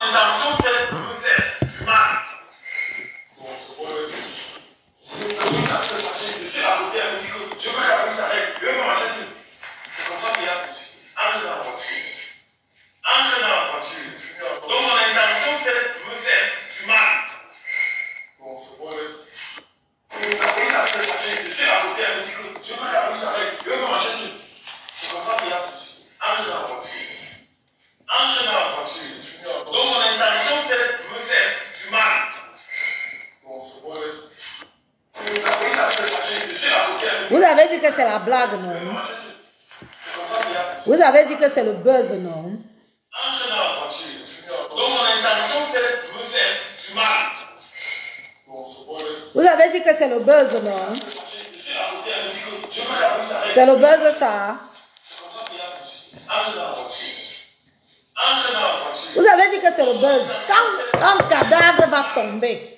L'intention, c'est de me faire du mal. Bon, c'est bon. Oui, ça peut passer. Je suis à côté, elle me dit que je veux la bouche avec. Je veux m'acheter. C'est comme ça qu'il y a poussé. Entre dans la voiture. Entre dans la voiture. Donc, son intention, c'est de me faire du mal. Bon, c'est bon. Oui, ça peut passer. Je suis à côté, elle me dit que je veux la bouche avec. Je veux m'acheter. C'est comme ça qu'il y a poussé. Entre dans la voiture. Entre dans la voiture. Donc son intention c'est de me faire du mal. Bon, c'est bon. Vous avez dit que c'est la blague, non? Vous avez dit que c'est le buzz, non? Entre dans la voiture. Donc son intention c'est de me faire du mal. Bon, c'est bon. Vous avez dit que c'est le buzz, non? C'est le buzz, ça? Vous avez dit que c'est le buzz. Quand un cadavre va tomber,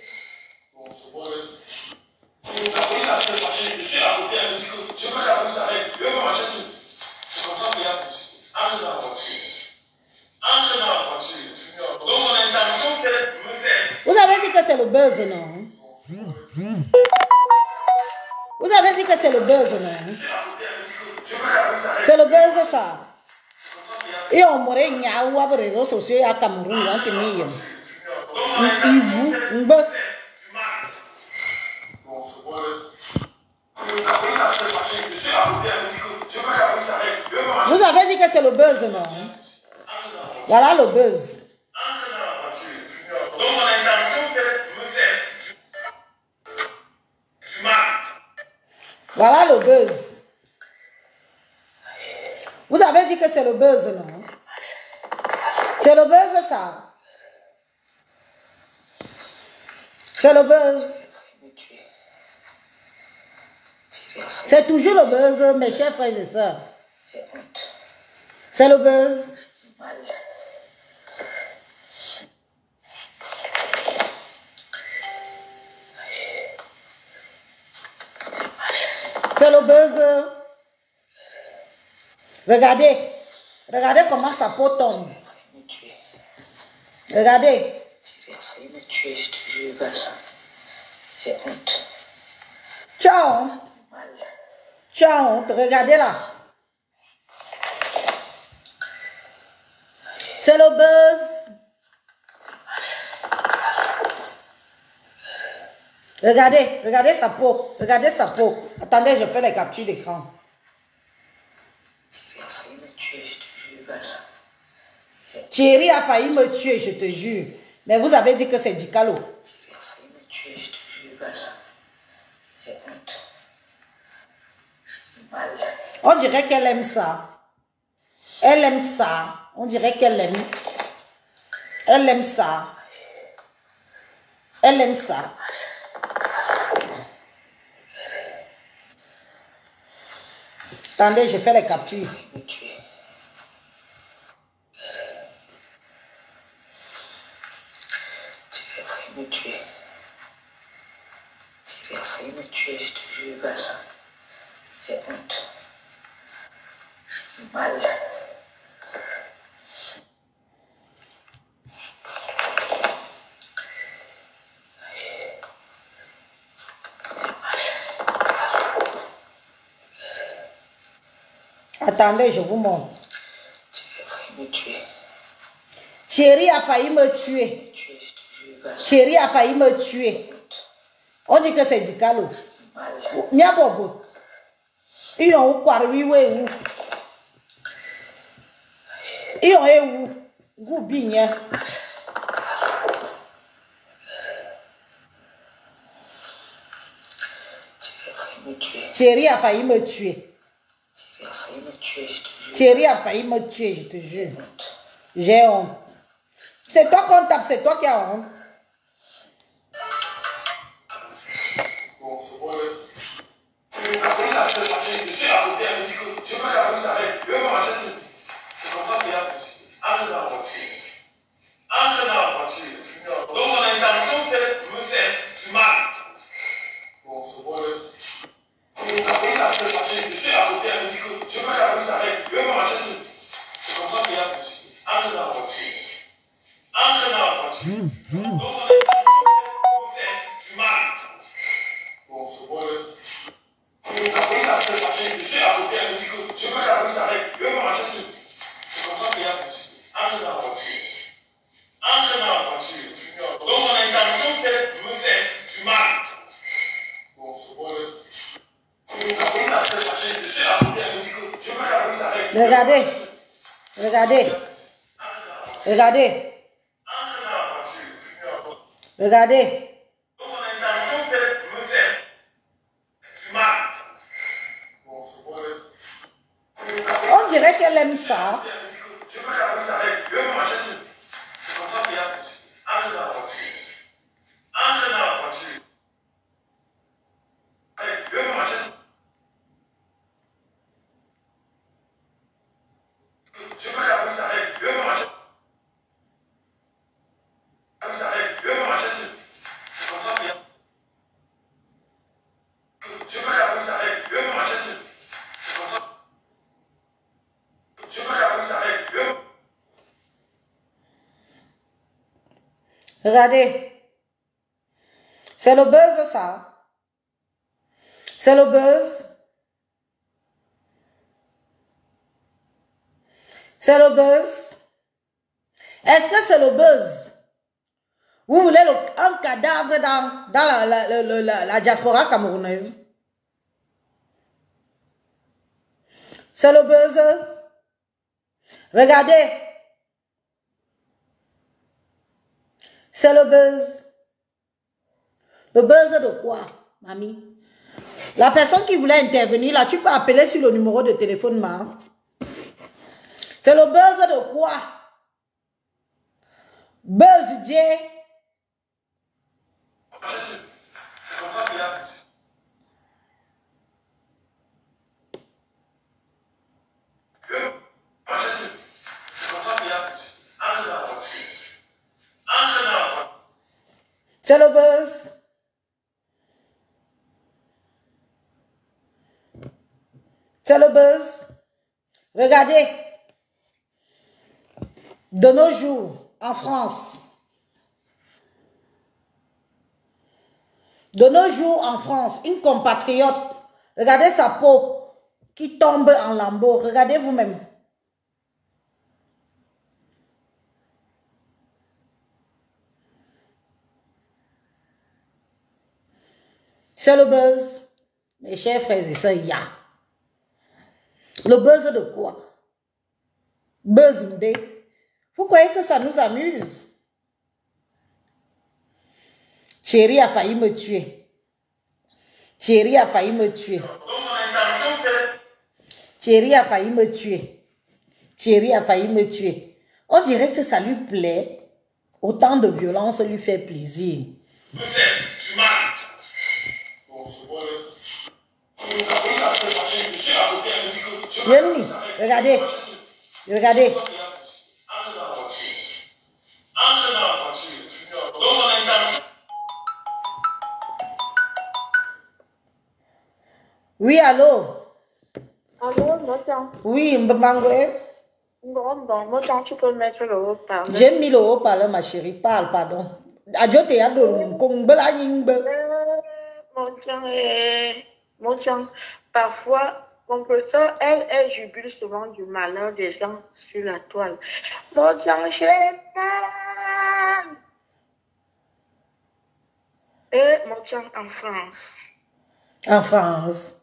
vous avez dit que c'est le buzz, non? Vous avez dit que c'est le buzz, non? C'est le buzz, ça? Et on m'aurait dit que les réseaux sociaux à Cameroun, on te met. Vous avez dit que c'est le buzz, non? Voilà le buzz. Donc son intention c'est de me faire du mal. Voilà le buzz. Vous avez dit que c'est le buzz, non? C'est le buzz, ça? C'est le buzz. C'est toujours le buzz, mes chers frères et sœurs. C'est le buzz. C'est le buzz. Regardez. Regardez comment sa peau tombe. Regardez. Tu as honte. Tu as honte. Regardez là. C'est le buzz. Regardez. Regardez sa peau. Regardez sa peau. Attendez, je fais les captures d'écran. Thierry a failli me tuer, je te jure. Mais vous avez dit que c'est Dicalo. On dirait qu'elle aime ça. Elle aime ça. On dirait qu'elle aime. Elle aime ça. Elle aime ça. Attendez, je fais les captures. Attendez, je vous montre. Thierry a failli me tuer. Thierry a failli me tuer. On dit que c'est Dicalo. Nya bobo. Ils ont quoi où? Ils ont où? Goubigné. Thierry a failli me tuer. Thierry a failli me tuer, je te jure. J'ai honte. C'est toi qu'on tape, c'est toi qui as honte. C'est comme ça qu'il y a poussé. Entre dans la voiture. Entre dans la voiture. Donc son intention c'est de me faire du mal. Bon, c'est bon. Ça peut passer. Je suis à côté, elle me dit que je veux la bouche avec. Je veux m'acheter. C'est comme ça qu'il y a poussé. Entre dans la voiture. Entre dans la Tu mal. Bon, c'est bon. Ça peut passer. Je suis à côté, elle me dit que je veux que la police t'arrête. Je veux me marcher tout. C'est comme ça qu'il y a possible. Entre dans la voiture. Entre dans la voiture. Donc son intention c'était de me faire du mal. Bon, c'est bon. La police a fait passer. Je suis à côté, elle me dit que je veux que la police t'arrête. Regardez. Regardez. Regardez. Entre dans la voiture. Regardez. Donc son intention c'était de me faire du mal. Bon, c'est bon. On dirait qu'elle aime ça. Je veux que la police t'arrête. Je veux me marcher tout. C'est comme ça qu'il y a possible. Entre dans la voiture. Entre dans la voiture. Je veux me marcher tout. Je veux que la police t'arrête. Je veux me marcher. La police t'arrête. Je veux me marcher tout. C'est comme ça qu'il y a. Je veux que la police t'arrête. Je veux me marcher tout. C'est comme ça. Je veux que la police t'arrête. Je veux. Regardez. C'est le buzz, ça. C'est le buzz. C'est le buzz. Est-ce que c'est le buzz? Vous voulez un cadavre dans la diaspora camerounaise? C'est le buzz. Regardez. C'est le buzz. Le buzz de quoi, mamie? La personne qui voulait intervenir, là, tu peux appeler sur le numéro de téléphone, ma. C'est le buzz de quoi? Buzz Dieu. C'est comme ça qu'il y a possible. Je veux me marcher tout. C'est comme ça qu'il y a possible. Entre dans la voiture. Entre dans la voiture. C'est le buzz. C'est le buzz. Regardez. De nos jours, en France. De nos jours, en France, une compatriote. Regardez sa peau qui tombe en lambeaux. Regardez vous-même. C'est le buzz. Mes chers frères et sœurs, il y a. Le buzz de quoi? Buzz Mbé. Vous croyez que ça nous amuse? Chérie a failli me tuer. Chérie a failli me tuer. Donc son intention c'est. Chérie a failli me tuer. Chérie a failli me tuer. On dirait que ça lui plaît. Autant de violence lui fait plaisir. Me faire du mal. Bon, c'est bon. La police a fait passer. Je suis à côté, elle me dit que je veux que la police t'arrête. Regardez. Regardez. Entre dans la voiture. Entre dans la voiture. Donc son intention. Oui, allô? Allô, Motian. Oui, Mbangwe. Bon, Motian, tu peux mettre le haut-parleur. J'ai mis le haut-parleur, ma chérie. Parle, pardon. Adjote ya do kongbela nyingbe. Motian, parfois, compresseur, elle jubile souvent du malheur des gens sur la toile. Motian, j'ai mal. Et Motian en France. En France.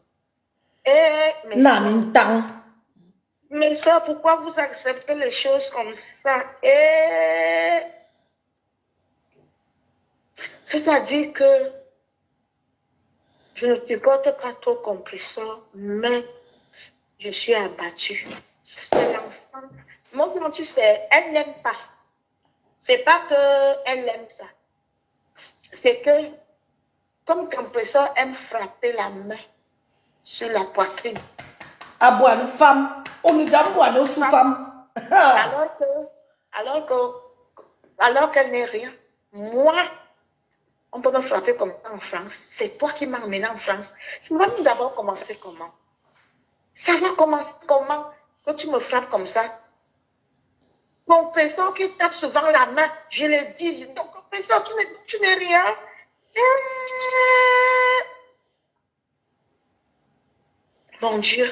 Et Mais ça, pourquoi vous acceptez les choses comme ça? Et c'est-à-dire que je ne supporte pas trop compresseur, mais je suis abattue. C'est l'enfant. Moi, tu sais, elle n'aime pas. C'est pas qu'elle aime ça. C'est que, comme compresseur aime frapper la main sur la poitrine. Abouane femme, on nous a abouane sous femme. Alors qu'elle n'est rien. Moi, on peut me frapper comme ça en France. C'est toi qui m'as emmené en France. Ça va d'abord commencer comment? Ça va commencer comment? Quand tu me frappes comme ça, compresseur qui tape souvent la main, je le dis, ton compresseur, tu n'es rien. Mon Dieu.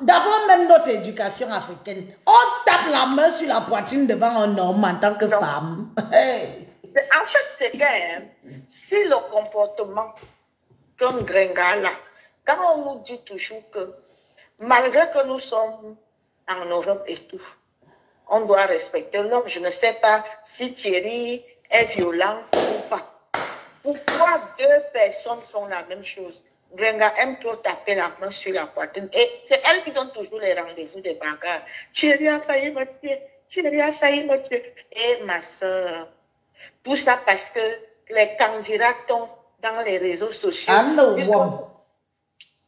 D'abord, même notre éducation africaine, on tape la main sur la poitrine devant un homme en tant que femme. Hey. En fait, c'est que si le comportement comme Grenga là, quand on nous dit toujours que malgré que nous sommes en Europe et tout, on doit respecter l'homme. Je ne sais pas si Thierry est violent ou pas. Pourquoi deux personnes font la même chose? Grenga aime trop taper la main sur la poitrine. Et c'est elle qui donne toujours les rendez-vous des bagarres. Thierry a failli me tuer. Thierry a failli me tuer. Et ma soeur, tout ça parce que les candidats tombent dans les réseaux sociaux.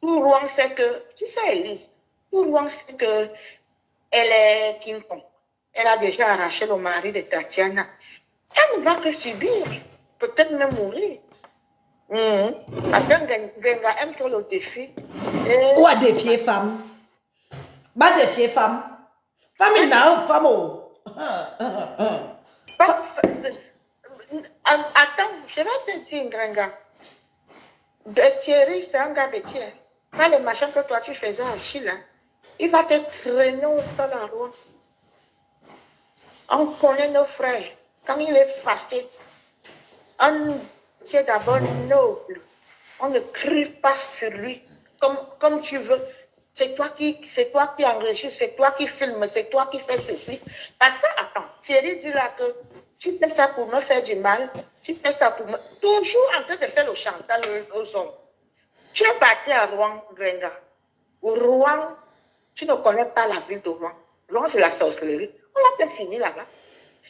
Tout Rouen sait que, tu sais Elise, tout Rouen sait que elle est King Kong. Elle a déjà arraché le mari de Tatiana. Elle ne va que subir, peut-être même mourir. Parce que Grenga aime trop le défi. Ou à défier femme. Pas défier femme. Femme, il n'a pas femme. Attends, je vais te dire, Grenga. Thierry, c'est un gars bêtien. Pas le machin que toi tu faisais à Chile. Il va te traîner au sol à Rouen. On connaît nos frères. Quand il est fâché, on est d'abord noble. On ne crie pas sur lui comme tu veux. C'est toi qui enregistre, c'est toi qui filme, c'est toi qui fais ceci. Parce que, attends, Thierry dit là que tu fais ça pour me faire du mal, tu fais ça pour me... Toujours en train de faire le chantage aux hommes. Tu es parti à Rouen, Grenga. Rouen, tu ne connais pas la ville de Rouen. Rouen, c'est la sorcellerie. On va te finir là-bas.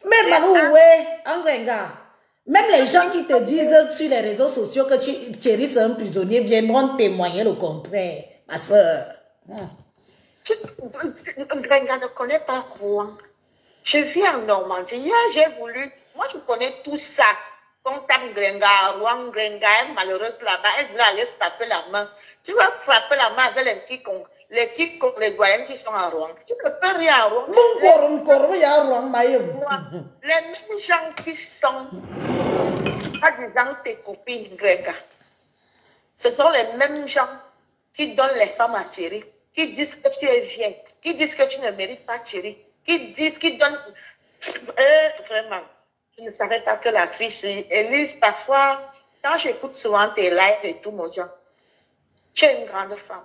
Mais Malou, ouais, en Grenga. Même les gens qui te disent sur les réseaux sociaux que Thierry c'est un prisonnier viendront témoigner le contraire, ma soeur. Grenga ne connaît pas Rouen. Je vis en Normandie. Hier, j'ai voulu... Moi, je connais tout ça. Quand tape Grenga, Rouen, Grenga est malheureuse là-bas, elle doit aller frapper la main. Tu vas frapper la main avec les doyens qui sont à Rouen. Tu ne peux rien à Rouen. Les mêmes gens qui sont, pas disant tes copines, Grenga, ce sont les mêmes gens qui donnent les femmes à Thierry, qui disent que tu es vieille, qui disent que tu ne mérites pas Thierry, qui donnent... vraiment, je ne savais pas que la fille, c'est Elise, parfois, quand j'écoute souvent tes lives et tout, mon Dieu, tu es une grande femme.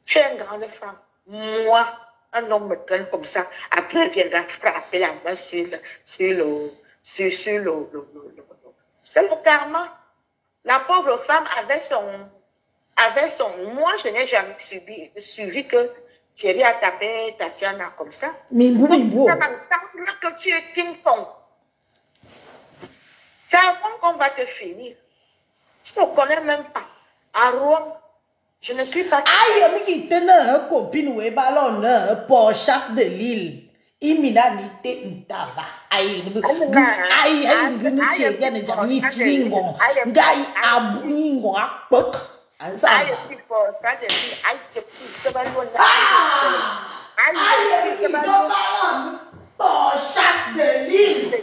Tu es une grande femme. Moi, un homme me traîne comme ça, après il viendra frapper la main sur le c'est le karma. La pauvre femme avait son, moi je n'ai jamais suivi que Thierry a tapé Tatiana comme ça. Mimbo. Ça m'entendre que tu es King Kong. C'est avant qu'on va te finir. Je ne connais même pas. À Rouen, je ne suis pas... Aïe, mais qui tenait un copine ou un ballon, pour chasse de l'île. Iminanité intava. Aïe, nous tiens, ne jamais flingon. Gaï abouingo à pok. Ensemble. Pour chasse de l'île.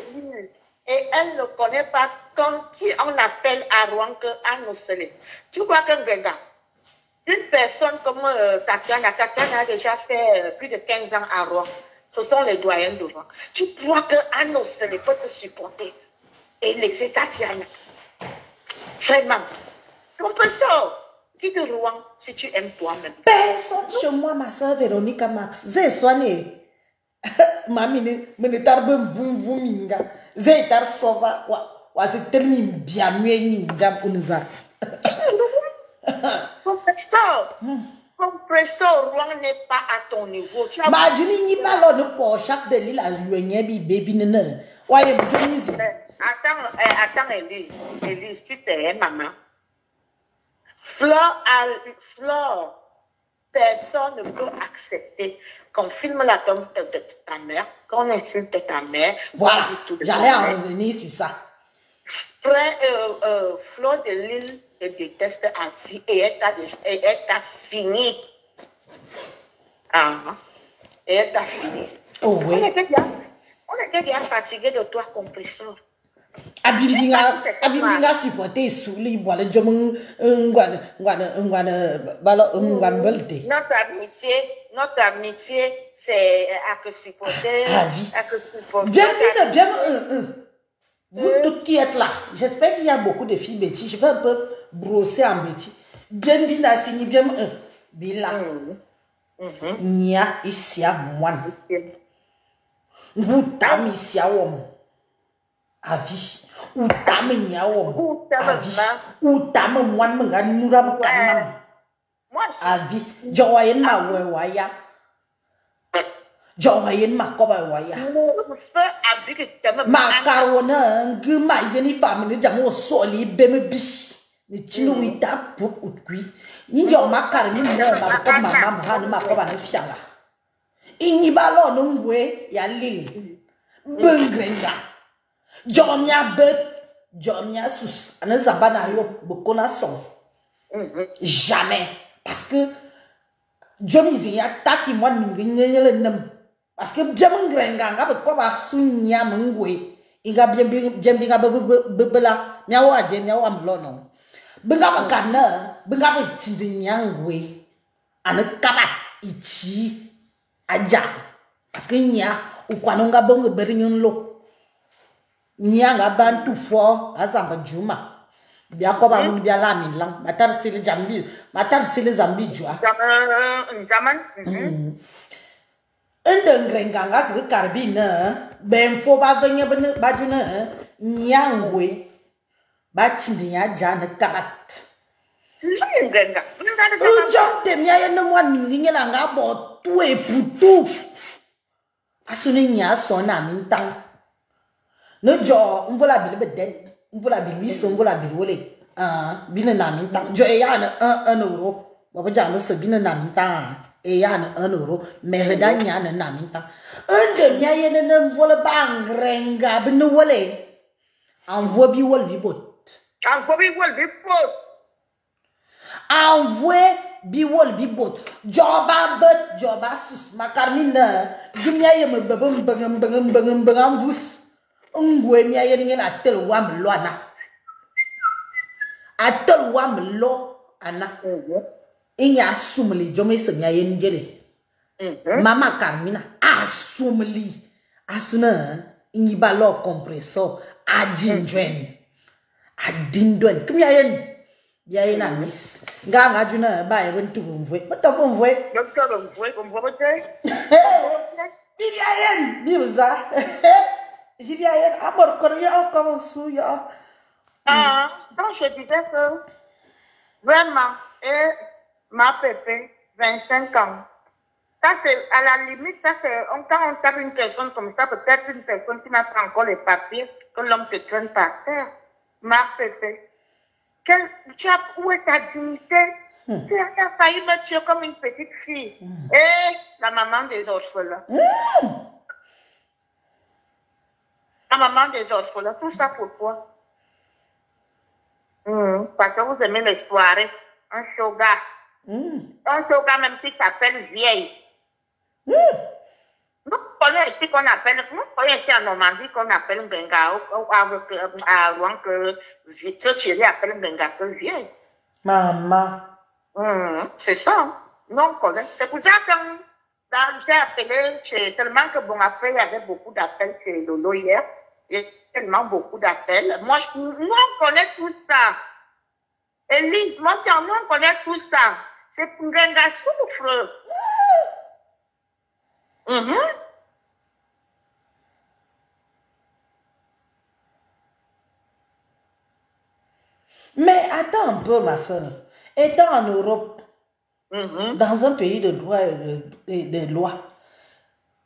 Et elle ne connaît pas qui on appelle à Rouen que Anne-Océlé. Tu crois qu'un Grenga, une personne comme Tatiana a déjà fait plus de 15 ans à Rouen. Ce sont les doyens de Rouen. Tu crois que Anne-Océlé peut te supporter et laisser Tatiana? Vraiment. On peut ça. Qui de Rouen si tu aimes toi-même? Personne chez moi, ma soeur Véronique Max. J'ai soigné. Mamie, me tarbe minga. J'ai tar sova. Wa se termine bien mieux jam unza. Compresseur, Rouen n'est pas à ton niveau. Ma juni ni pas l'on pour chasse de l'île à jouer baby nene. Ouais, attends, Elise, tu t'es maman. Flore, personne ne peut accepter qu'on filme la tombe de ta mère, qu'on insulte ta mère. Voilà, j'allais en revenir sur ça. Flore de l'île te déteste à vie et elle t'a fini. Et elle t'a fini. Oh oui. On était bien fatigué de toi, compresseur. Abimbiga supporter sous les bois le jomon volte. Notre amitié, c'est à que supporter. Bien. Vous toutes qui êtes là, j'espère qu'il y a beaucoup de filles bêtises. Je vais un peu brosser en bêtises. Bien, assigné, bien, bila. Nia, ici à moi. Vous tam ici à homme. Avis. Ou tam nia homme. Avis. Ou tam moi, m'en nouram kanam. Avis. Joyen ma waya. Joyen ma koba waya. Ma carona, guma yeni family jamo soli bemebi. Ni chinu wita pop utqui. Inyo ma carmi no ma ko mama hanu ma koba no fianga. Inyi balo no ngwe ya lil. Bengrenga. Jomnya bet, jomnya sus. Ana zabana yo bokona son. Jamais. Parce que jomizi ya taki moi ngengele nem. Parce que bien ngrenga nga ko ba sunya mngwe. Inga bien bebela. Miawo aje miawo amlono. Benga bakana, benga ba chindnyangwe. Ana kaba ichi aja. Parce que nya ukwanonga bongo berinyon lo. Nyanga bantu fo azanga juma. Bia ko ba mun bia la min lang matar sile jambi jua Zaman ngrenga nga se karbina ben fo ba ganya ba juna nyangwe ba chindinya jana kabat ngrenga jom te mia ye no wan ningi la nga bo tuwe putu asuni nya so na min tang no jo mbola bil be dead mbola bil wi so mbola bil wole bina na min tang jo e ya na 1 euro ba ja no so bina na min tang e ya na 1 euro me da nya na min tang ende nya ye na mbola bang renga bin wole envoie bi wol bi bot envoie bi wol bi bot joba bet joba sus makarmina dunya ye me bengam vus ngwe mi aye ngen atel wam lo ana atel wam lo ana inya asumli jome se mi aye njere mama Carmina asumli asuna inyi balo compressor adindwen kimi aye biaye na miss nga juna ba e won tu mvwe bato mvwe biaye biuza j'ai dit à elle, amor, coréen, comme souya. Donc je disais que vraiment, et ma pépé, 25 ans, ça c'est à la limite, ça c'est, quand on tape une personne comme ça, peut-être une personne qui n'a pas encore les papiers, que l'homme te traîne par terre. Ma pépé, où est ta dignité? Tu as failli me tuer comme une petite fille. Et la maman des orphelins. La maman des orphelins, tout ça pourquoi? Parce que vous aimez les soirées. Un shoga. Un shoga même qui s'appelle vieille. Nous connaissons ici qu'on appelle, nous connaissons ici en Normandie qu'on appelle Benga, à Rouen que Thierry appelle Benga que vieille. Maman. C'est ça. Nous on connaît. C'est pour ça que j'ai appelé, tellement que bon, après il y avait beaucoup d'appels chez Lolo hier. Il y a tellement beaucoup d'appels. Moi, nous, on connaît tout ça. Elise, moi, nous, on connaît tout ça. C'est pour Genga souffre. Mais attends un peu, ma soeur. Étant en Europe, dans un pays de droit et de loi,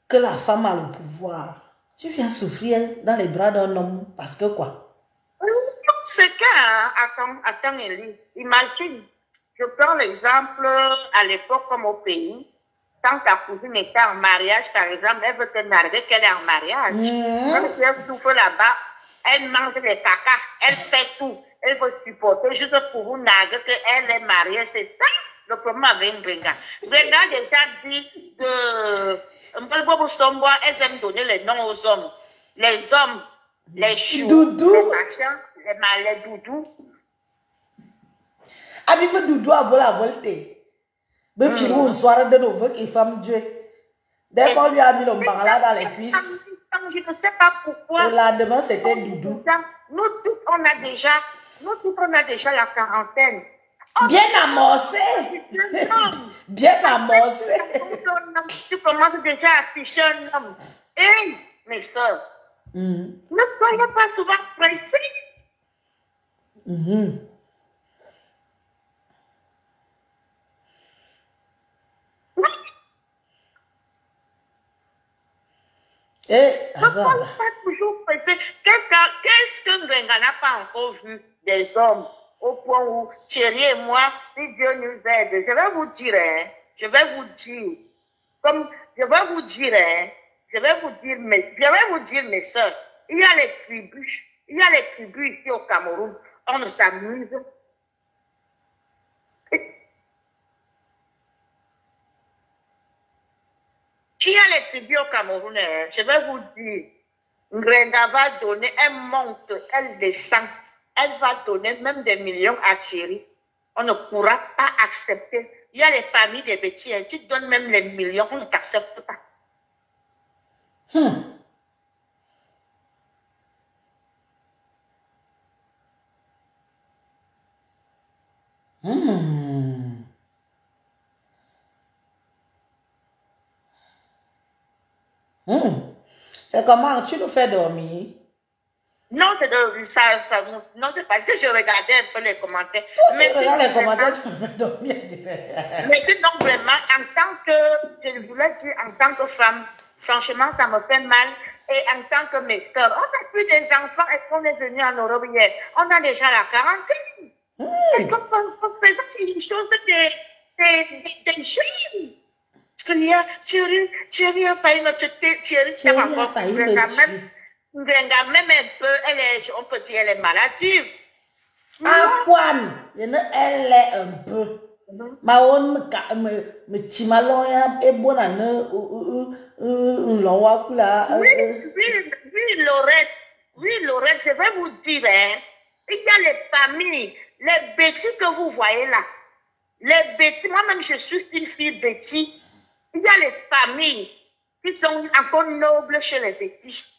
que la femme a le pouvoir, tu viens souffrir dans les bras d'un homme parce que quoi? C'est que, attends, Elie, imagine, je prends l'exemple à l'époque comme au pays, quand ta cousine était en mariage, par exemple, elle veut te narguer qu'elle est en mariage. Même si elle souffre là-bas, elle mange les cacas, elle fait tout. Elle veut supporter juste pour vous narguer qu'elle est mariée. C'est ça le problème avec Ngrenga. Ngrenga a déjà dit que Mbelbobo Somboa, elles aiment donner les noms aux hommes. Les hommes, les choux, Doudou. les machins, les doudous. Abi me doudou a volé à volter. Me filou une soirée de nouveau qui femme Dieu. Dès qu'on lui a mis le bangla dans les cuisses. Je ne sais pas pourquoi. Le lendemain, c'était doudou. Nous tous, on a déjà la quarantaine. Bien amorcé. Bien amorcé. Tu commences déjà à afficher un homme. Hé, mes soeurs, ne soyez pas souvent pressés. Eh, Ne soyez pas toujours pressés. Qu'est-ce que Ngrenga n'a pas encore vu des hommes au point où Thierry et moi, si Dieu nous aide, je vais vous dire, je vais vous dire, mes soeurs, il y a les tribus ici au Cameroun, on s'amuse. Il y a les tribus au Cameroun, je vais vous dire, Ngrenga va donner, elle monte, elle descend, elle va donner même des millions à Thierry. On ne pourra pas accepter. Il y a les familles des petits, tu donnes même les millions, on ne t'accepte pas. C'est comment tu nous fais dormir? Non, non, c'est parce que je regardais un peu les commentaires. Mais regarde les commentaires, tu me fais dormir. Mais sinon, vraiment, en tant que, je voulais dire, en tant que femme, franchement, ça me fait mal. Et en tant que mes soeurs, on n'a plus des enfants et qu'on est venu en Europe hier. On a déjà la quarantaine. Est-ce qu'on présente une chose des jeunes? Thierry a failli me tuer. Thierry a failli me tuer. Ngrenga même un peu, on peut dire, elle est maladive. Aquan, elle est un peu. Ma on me timaloya et bonne année Oui, Laurette, je vais vous dire, il y a les familles, les bêtises que vous voyez là. Les bêtises, moi-même je suis une fille bêtise. Il y a les familles qui sont encore nobles chez les bêtises.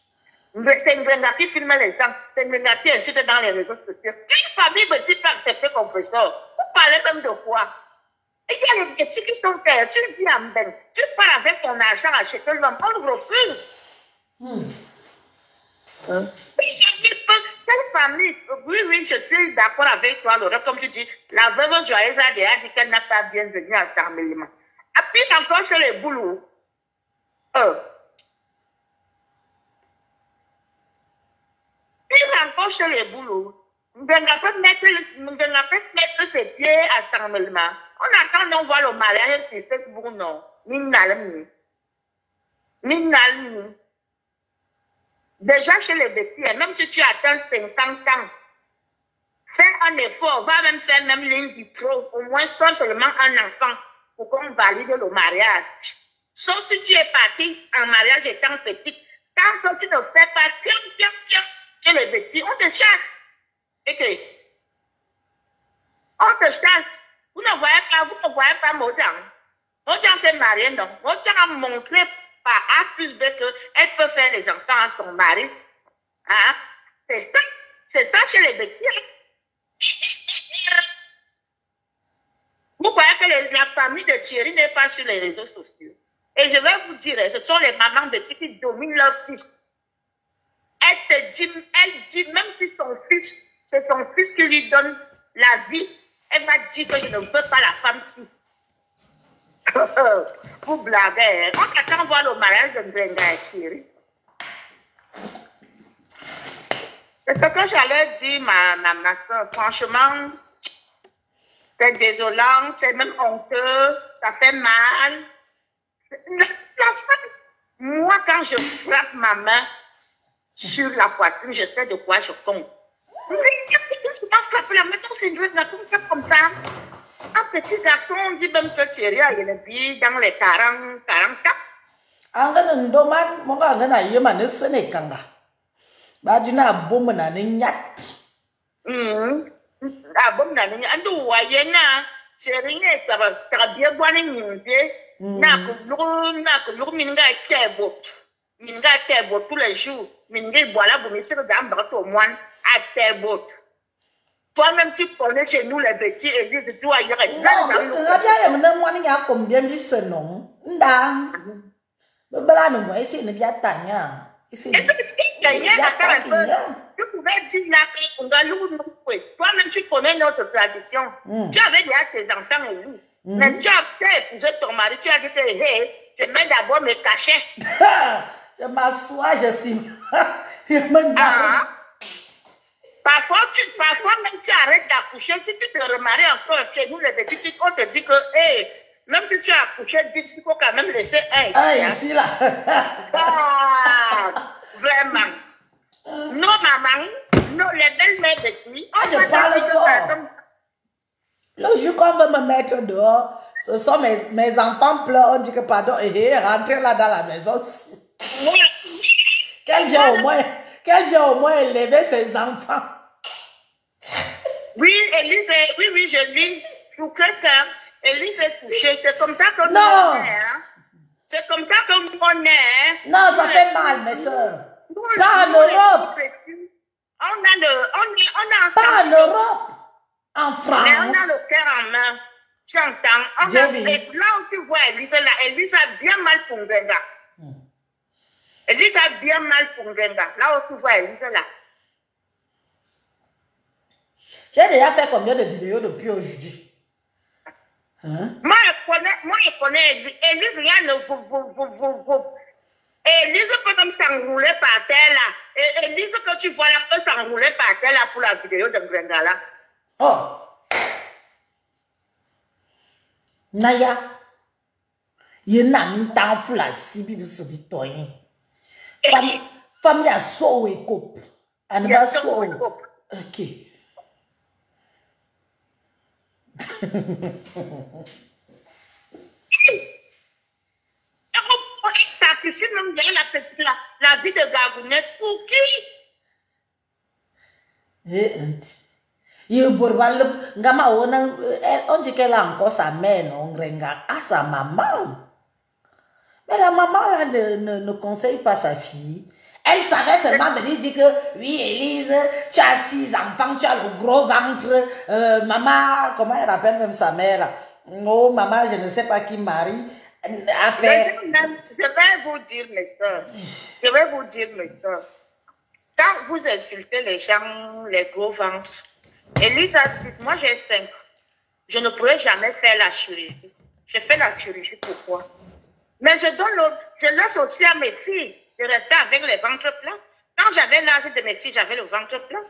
C'est une Ngrenga qui filme les gens, c'est une Ngrenga qui incite dans les réseaux sociaux. Une famille bêtise peut accepter comme ça. Vous parlez même de quoi? Il y a les bêtises qui sont terres, tu vis en ben, tu pars avec ton argent acheter l'homme, on le refuse. Quelle famille? Oui, je suis d'accord avec toi, Laura, comme tu dis, la veuve joyeuse a déjà dit qu'elle n'a pas bien venu à Sarméliman. Et puis encore chez les boulots. Puis encore chez les boulots. On peut mettre ses pieds à Sarméliman. On attend d'en voir le mariage sur Facebook, non. Minalmi. Déjà chez les bêtises, même si tu atteins 50 ans, fais un effort, va même faire même ligne du trop, au moins soit seulement un enfant pour qu'on valide le mariage. Sauf si tu es parti en mariage étant petit, tant que tu ne fais pas chez les bêtises, on te chasse. Et on te chasse. Vous ne voyez pas Mojang. Mojang s'est marié, non. Mojang a montré par A plus B qu'elle peut faire les enfants à son mari. Hein? C'est ça chez les bêtises. Vous voyez que la famille de Thierry n'est pas sur les réseaux sociaux. Et je vais vous dire, ce sont les mamans de Thierry qui dominent leur fils. Elle dit, même si c'est son fils qui lui donne la vie, elle m'a dit que je ne veux pas la femme qui. Vous blaguez. On attend voir le mariage de Ngrenga et Thierry. C'est ce que j'allais dire, ma soeur. Franchement, c'est désolant, c'est même honteux, ça fait mal. Moi, quand je frappe ma main sur la poitrine, je sais de quoi je tombe. Mais je ne peux pas frapper la main, c'est une comme ça. Un petit garçon, on dit même que Thierry a une vie dans les 44. Angana ndoman monga angana yema ne sene kanga. Badina bomu na ne nyat. Ah bon na ni andu wayena Thierry ne tara bien boane nyinde na ko lu minga tebo. Minga tebo tous les jours. Minga voilà vous mettez dans bateau moine à tebo. Toi-même, tu connais chez nous les petits églises de toi. Il y a combien de ce nom? Nda. Bela ne voit ici ne bien tanya. Ici. Tu pouvais dire là qu'on a loué. Toi-même, tu connais notre tradition. Tu avais déjà tes enfants et lui. Mais tu as fait épouser ton mari. Tu as dit que hey, je mets d'abord mes cachets. Je m'assois, je suis. Je me Parfois, même tu arrêtes d'accoucher, si tu te remaries encore chez nous, les petits, on te dit que, hey, même si tu as accouché 10, il faut quand même laisser un. Ah, ici, là. Ah, vraiment. Non, maman, non, les belles-mères de qui. Ah, je parle fort. Le jour qu'on veut me mettre dehors, ce sont mes enfants pleurent, on dit que pardon, et rentrer là dans la maison. Quel j'ai au moins élevé ses enfants. Oui, Élise, oui, je lis. Pour quelqu'un, Élise est touchée. C'est comme ça que non. On est. Hein? C'est comme ça que on est. Hein? Non, ça fait mal, mes soeurs. Pas en Europe. On a pas en Europe. En France. Mais on a le cœur en main. Tu entends? Là où tu vois Élise, là, Élise a bien mal pour Ngenga. Élise a bien mal pour Ngenga. Là où tu vois Élise, là. J'ai déjà fait combien de vidéos depuis aujourd'hui? Hein? Moi, je connais Élise, rien ne vous. Élise peut comme s'enrouler par terre, là. Et Élise, que tu vois là, peut s'enrouler par terre, là, pour la vidéo de Ngenga, là. Oh! Naya, il n'a mis tant fou la cible de ce victorien. Famille a sauvé et coupe. Elle va sauver. Ok. Sacrifier même la vie de Gagounette pour qui? On dit qu'elle a encore sa mère, non, à sa maman. Mais la maman là, ne conseille pas sa fille. Elle savait seulement venir dire que oui, Élise, tu as 6 enfants, tu as le gros ventre. Maman, comment elle appelle même sa mère? Oh, maman, je ne sais pas qui marie. Je vais vous dire, mes soeurs. Quand vous insultez les gens, les gros ventres, Élise a dit, moi j'ai 5. Je ne pourrais jamais faire la chirurgie. Je fais la chirurgie, pourquoi? Mais je laisse aussi à mes filles de rester avec les ventres plats. Quand j'avais l'âge de mes filles, j'avais le ventre plat.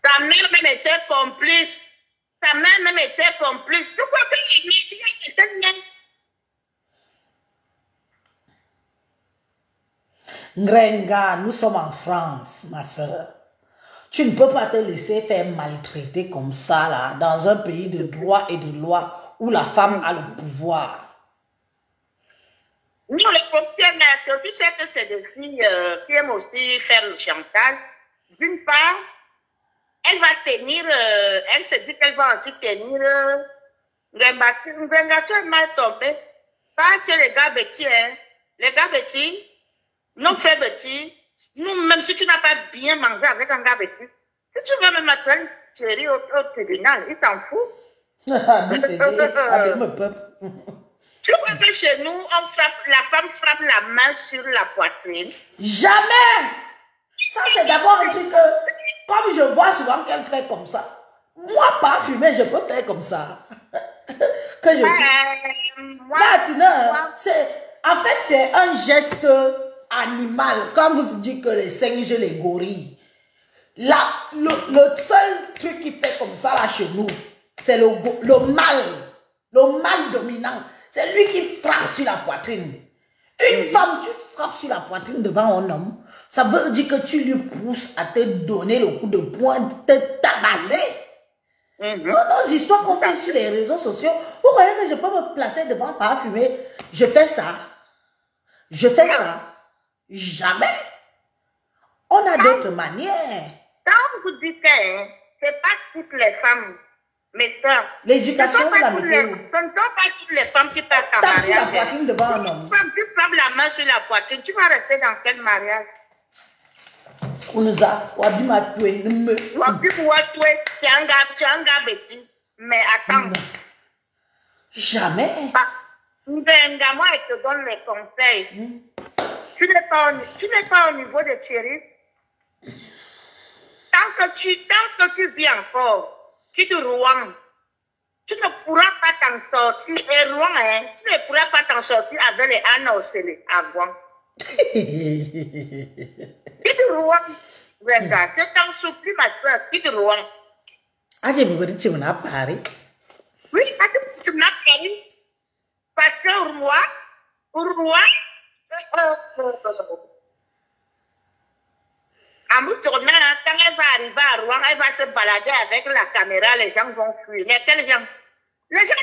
Ta mère même était complice. Pourquoi que les filles étaient bien? Ngenga, nous sommes en France, ma soeur. Tu ne peux pas te laisser faire maltraiter comme ça, là, dans un pays de droit et de loi où la femme a le pouvoir. Non, le problème, tu sais que c'est des filles qui aiment aussi faire le chantage. D'une part, elle va tenir, elle se dit qu'elle va aussi tenir. Ngenga, tu es mal tombé. Pas que les gars petits, hein. Les gars petits, nos frères petits, nous, même si tu n'as pas bien mangé avec un gars petit, si tu veux même attendre Thierry au tribunal, il s'en fout. Tu vois que chez nous, la femme frappe la main sur la poitrine? Jamais! Ça, c'est d'abord un truc que, comme je vois souvent qu'elle fait comme ça, moi, pas fumer, je peux faire comme ça. Que je suis. Maintenant, en fait, c'est un geste animal. Quand vous dites que les singes, les gorilles, là, le seul truc qui fait comme ça là chez nous, c'est le mâle dominant. C'est lui qui frappe sur la poitrine. Une femme, tu frappes sur la poitrine devant un homme, ça veut dire que tu lui pousses à te donner le coup de poing, te tabasser. Nos histoires qu'on fait sur les réseaux sociaux, vous voyez que je peux me placer devant parafumer. Je fais ça. Je fais ça. Jamais. On a d'autres manières. Quand vous dites que c'est pas toutes les femmes, mes soeurs. L'éducation de la météo. Ce ne sont pas toutes les femmes qui partent en Tape sur la mariage. poitrine devant un homme. Tu frappes la main sur la poitrine, tu vas rester dans quel mariage? Unza, wabima tué, ne me. Mais attends. Jamais. Moi, je te donne les conseils. Tu n'es pas au niveau de Thierry. Tant que tu vis encore, tu te Rouen, tu ne pourras pas t'en sortir. Et Rouen, tu ne pourras pas t'en sortir avec les Anna Océlé à Rouen. Tu te Rouen. Regarde, je t'en supplie, ma soeur, tu te Rouen. Ah, j'ai besoin de te dire, Paris. Oui, tu m'as Paris. Parce que roi, à Moutourna, quand elle va arriver à Rouen, elle va se balader avec la caméra, les gens vont fuir. Quels gens? Les gens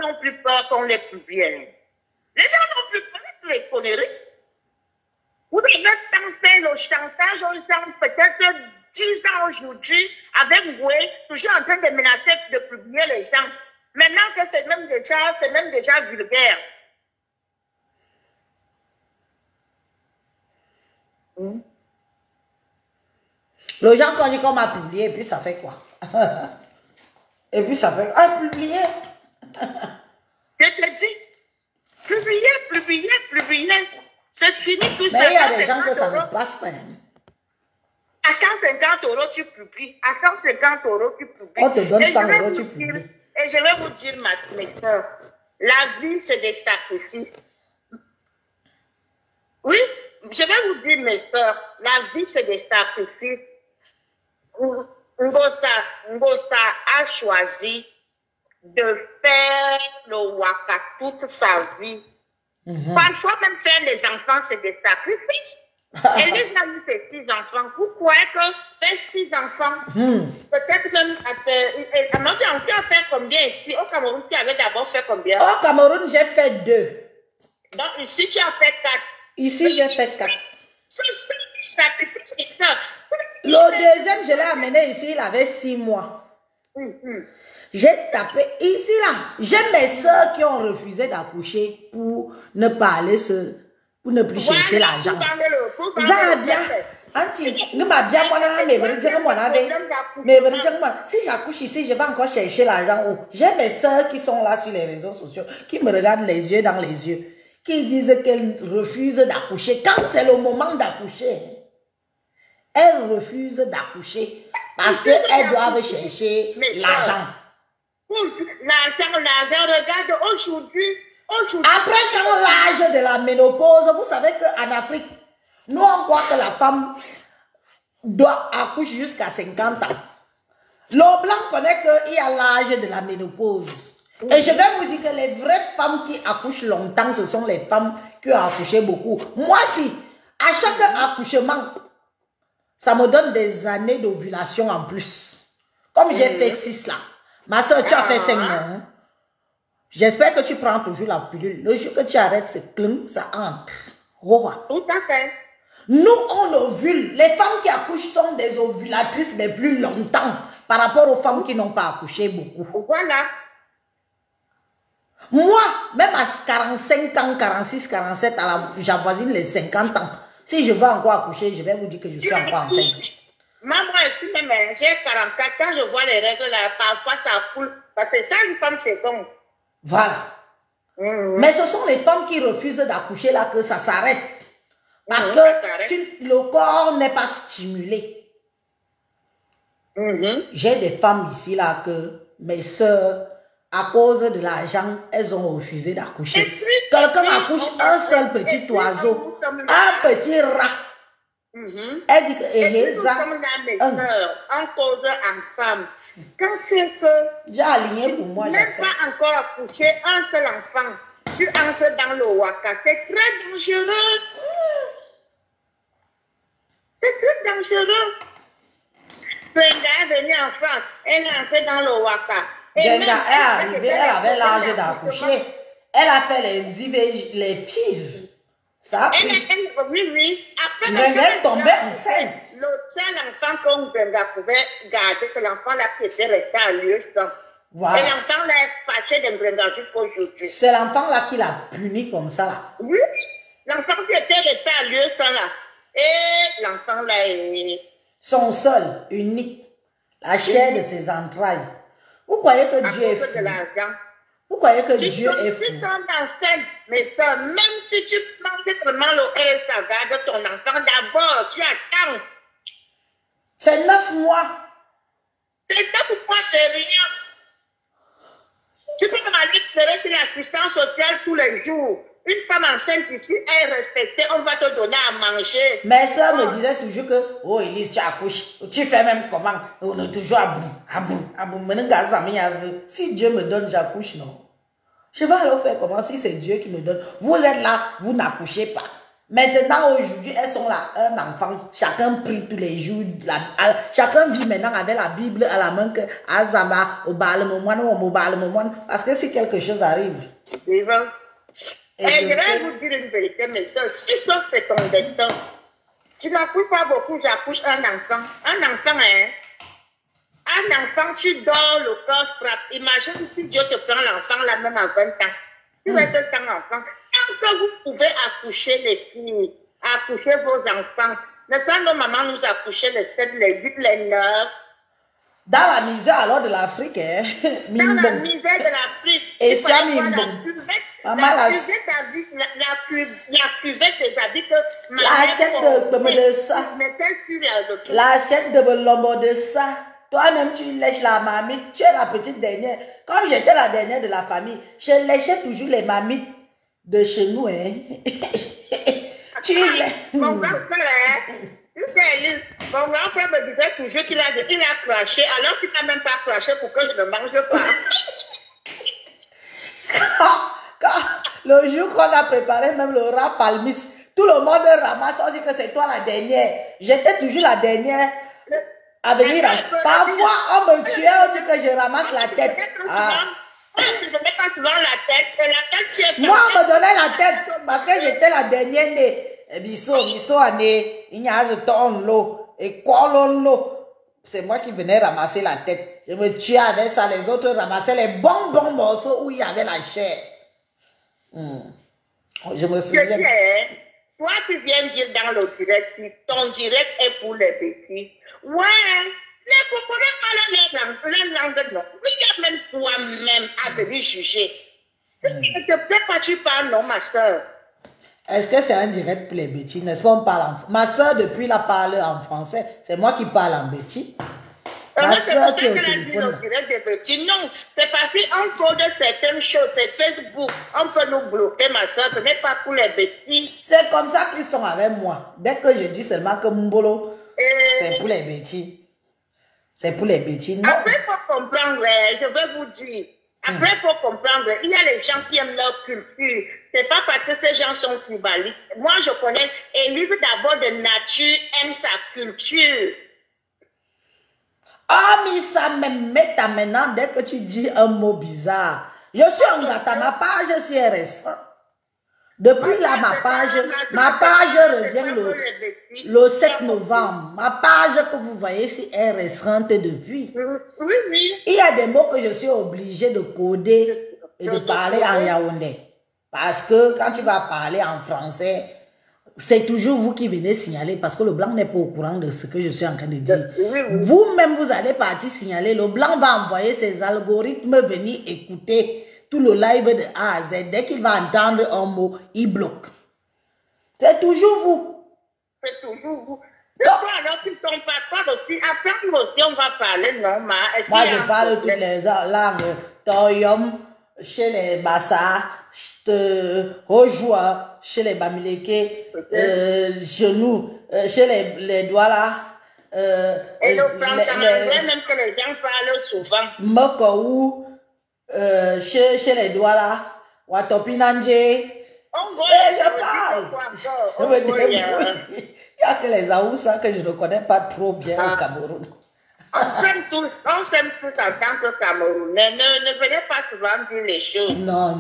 n'ont plus peur qu'on les publie. Les gens n'ont plus peur de les conneries. Vous devez tenter le chantage aux gens, peut-être 10 ans aujourd'hui, avec Goué, toujours en train de menacer de publier les gens. Maintenant que c'est même déjà vulgaire. Le gens quand dit qu'on m'a publié, et puis ça fait quoi? Et puis ça fait ah, publier. Je te dis, publier. C'est fini tout ça. Mais il y a des gens que ça ne passe pas. À 150 €, tu publies. À 150 €, tu publies. On te donne 100 €, tu publies. Et je vais vous dire, mes soeurs, la vie, c'est des sacrifices. Oui, je vais vous dire, mes soeurs, la vie, c'est des sacrifices. Ngosa a choisi de faire le waka toute sa vie. Parfois, même faire des enfants, c'est des sacrifices. Élise a eu ses 6 enfants. Vous croyez que faire 6 enfants, peut-être même, tu as fait combien ici? Au Cameroun, tu avais d'abord fait combien? Au Cameroun, j'ai fait 2. Donc ici, tu as fait 4. Ici, j'ai fait 4. C'est ça. Le deuxième, je l'ai amené ici, il avait 6 mois. J'ai tapé ici, là. J'ai mes soeurs qui ont refusé d'accoucher pour ne pas aller pour ne plus chercher l'argent. Si j'accouche ici, je vais encore chercher l'argent. J'ai mes soeurs qui sont là sur les réseaux sociaux, qui me regardent les yeux dans les yeux, qui disent qu'elles refusent d'accoucher. Quand c'est le moment d'accoucher, elles refusent d'accoucher parce qu'elles doivent chercher l'argent. L'argent, regarde aujourd'hui. Après, quand l'âge de la ménopause, vous savez qu'en Afrique, nous on croit que la femme doit accoucher jusqu'à 50 ans. Le blanc connaît qu'il y a l'âge de la ménopause. Et je vais vous dire que les vraies femmes qui accouchent longtemps, ce sont les femmes qui ont accouché beaucoup. Moi, si, à chaque accouchement, ça me donne des années d'ovulation en plus. Comme j'ai fait 6 là. Ma soeur, tu as fait 5 ans. J'espère que tu prends toujours la pilule. Le jour que tu arrêtes, c'est clink, ça entre. Tout à fait. Nous, on ovule. Les femmes qui accouchent sont des ovulatrices les plus longtemps par rapport aux femmes qui n'ont pas accouché beaucoup. Voilà. Moi, même à 45 ans, 46, 47, j'avoisine les 50 ans. Si je veux encore accoucher, je vais vous dire que je suis encore enceinte. Moi, aussi, même, j'ai 44. Quand je vois les règles là, parfois ça coule. Parce que ça, une femme, c'est bon. Voilà. Mais ce sont les femmes qui refusent d'accoucher là que ça s'arrête. Parce que le corps n'est pas stimulé. J'ai des femmes ici là que mes soeurs, à cause de l'argent, elles ont refusé d'accoucher. Quelqu'un accouche un seul petit oiseau, un petit rat. Elle dit que nous sommes là, mes soeurs, en cause en femme. Quand c'est que j'ai aligné pour moi, même pas encore accouché un seul enfant, tu entres dans le waka, c'est très dangereux. C'est très dangereux. Brenda est venue en France, elle est entrée dans le waka. Brenda est arrivée, elle avait l'âge d'accoucher. Elle a fait les IVG, les pives. Ça a pris. Oui. Après, Brenda est tombée enceinte. Le seul enfant qu'on Brenda pouvait garder, c'est l'enfant là qui était resté à Lieu-Sang. Voilà. Et l'enfant là est fâché de Brenda jusqu'aujourd'hui. C'est l'enfant là qui l'a puni comme ça là. Oui, l'enfant qui était resté à Lieu-Sang là. Et l'enfant là est... Son seul, unique, la chair de ses entrailles. Vous croyez que Dieu est fou? Vous croyez que Dieu est fou? Tu tombes enceinte, mais ça, même si tu manges vraiment le RSA de ton enfant, d'abord, tu attends. C'est 9 mois. C'est 9 mois, c'est rien. Tu peux aller espérer sur l'assistance sociale tous les jours. Une femme enceinte ici est respectée, on va te donner à manger. Mes soeurs me disaient toujours que, oh Elise, tu accouches, tu fais même comment? On est toujours à boum. Si Dieu me donne, j'accouche, non. Je vais alors faire comment si c'est Dieu qui me donne. Vous êtes là, vous n'accouchez pas. Maintenant, aujourd'hui, elles sont là, un enfant. Chacun prie tous les jours. Chacun vit maintenant avec la Bible à la main que Azama, au parce que si quelque chose arrive. Et je vais vous dire une vérité, mes soeurs. Si ça c'est ton destin, tu n'accouches pas beaucoup, j'accouche un enfant. Un enfant, hein? Un enfant, tu dors, le corps frappe. Imagine si Dieu te prend l'enfant là même à 20 ans. Tu es un enfant. Quand que vous pouvez accoucher les filles, accoucher vos enfants, n'est-ce pas nos mamans nous accouchaient les 7, les 8, les 9? Dans la misère alors de l'Afrique, hein? Dans la misère de l'Afrique. Et ça, maman, la cuvette des habits que l'assiette de ça. L'assiette de l'homme de ça. Toi-même, tu lèches la mamie. Tu es la petite dernière. Comme j'étais la dernière de la famille, je léchais toujours les mamies de chez nous. Hein? Mon grand-frère, mon grand-frère me disait toujours qu'il a craché, alors qu'il n'a même pas craché pour que je ne mange pas. Quand le jour qu'on a préparé même le rat palmis, tout le monde ramasse, on dit que c'est toi la dernière. J'étais toujours la dernière à venir. Parfois, on me tuait, on dit que je ramasse la tête. Moi, on me donnait la tête parce que j'étais la dernière née. Bisso année, il y a un ton l'eau et quoi l'eau. C'est moi qui venais ramasser la tête. Je me tuais avec ça, les autres ramassaient les bons morceaux où il y avait la chair. Je me souviens. Toi, tu viens dire dans le direct, ton direct est pour les petits. Ouais, les Congolais parlent les langues, non. Regarde même toi-même à venir juger. Est-ce que ne te plaît pas, tu parles, non, ma soeur? Est-ce que c'est un direct pour les bêtis? N'est-ce pas, on parle en... Ma soeur, depuis, la parle en français. C'est moi qui parle en bêtis. Ma soeur qui est au téléphone. Non, c'est parce qu'on code certaines choses. C'est Facebook. On peut nous bloquer, ma soeur. Ce n'est pas pour les bêtis. C'est comme ça qu'ils sont avec moi. Dès que je dis seulement que Mbolo, c'est pour les bêtis. C'est pour les bêtis, non? Après, il faut comprendre, je vais vous dire. Après, il faut comprendre, il y a les gens qui aiment leur culture. C'est pas parce que ces gens sont tribalistes. Moi, je connais, Élise d'abord de nature aime sa culture. Ah, mais ça me met à maintenant dès que tu dis un mot bizarre. Je suis en gâteau, ma page c'est récent. Depuis là, ma page revient le 7 novembre. Ma page que vous voyez ici est récente depuis. Oui, oui. Il y a des mots que je suis obligée de coder et de parler en yaoundé. Parce que quand tu vas parler en français, c'est toujours vous qui venez signaler parce que le blanc n'est pas au courant de ce que je suis en train de dire. Vous-même, vous allez partir signaler. Le blanc va envoyer ses algorithmes venir écouter tout le live de A à Z. Dès qu'il va entendre un mot, il bloque. C'est toujours vous. C'est toujours vous. Toi, alors, tu ne tombes pas aussi. Après, nous aussi, on va parler, non, ma. Moi, je parle toutes les langues. Toyom, chez les Bassa, Rojoua, chez les Bamileke, chez nous, chez les Douala. Et le français, même que les gens parlent souvent. Mokou, chez les Douala. Watopinanje. Je parle. Je me débrouille. Il y a que les Aoussa que je ne connais pas trop bien au Cameroun. On s'aime tous en tant que Camerounais. Ne venez pas souvent dire les choses. Non.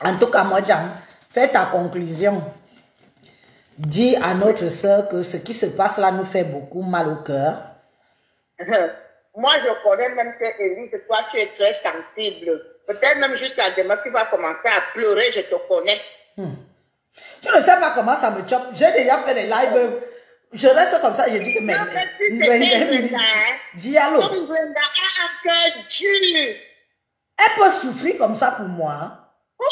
En tout cas, moi, Jam, fais ta conclusion. Dis à notre soeur que ce qui se passe là nous fait beaucoup mal au cœur. Moi, je connais même que Élise, toi, tu es très sensible. Peut-être même jusqu'à demain, tu vas commencer à pleurer, je te connais. Je ne sais pas comment ça me choque. J'ai déjà fait des lives. Je reste comme ça, je dis que mais. Diallo. Comme Brenda a un cœur dur. Elle peut souffrir comme ça pour moi. Oui.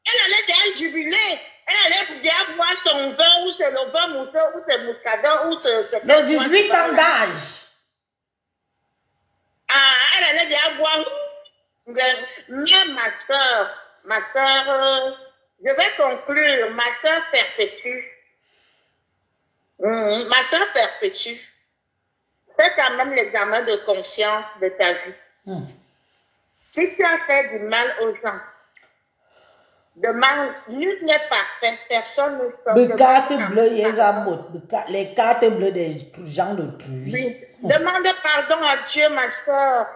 Elle allait déjà jubiler. Elle allait déjà boire son vin, ou c'est le vin mousseux, ou c'est muscadin, ou c'est. Le 18 ans d'âge. Elle allait déjà boire. Mais ma soeur, je vais conclure. Ma soeur perpétue. Ma soeur perpétue. Fais quand même l'examen de conscience de ta vie. Si tu as fait du mal aux gens, nul n'est parfait, personne ne sort. Les cartes bleues, les cartes bleues des gens de truie. Oui. Demande pardon à Dieu, ma soeur.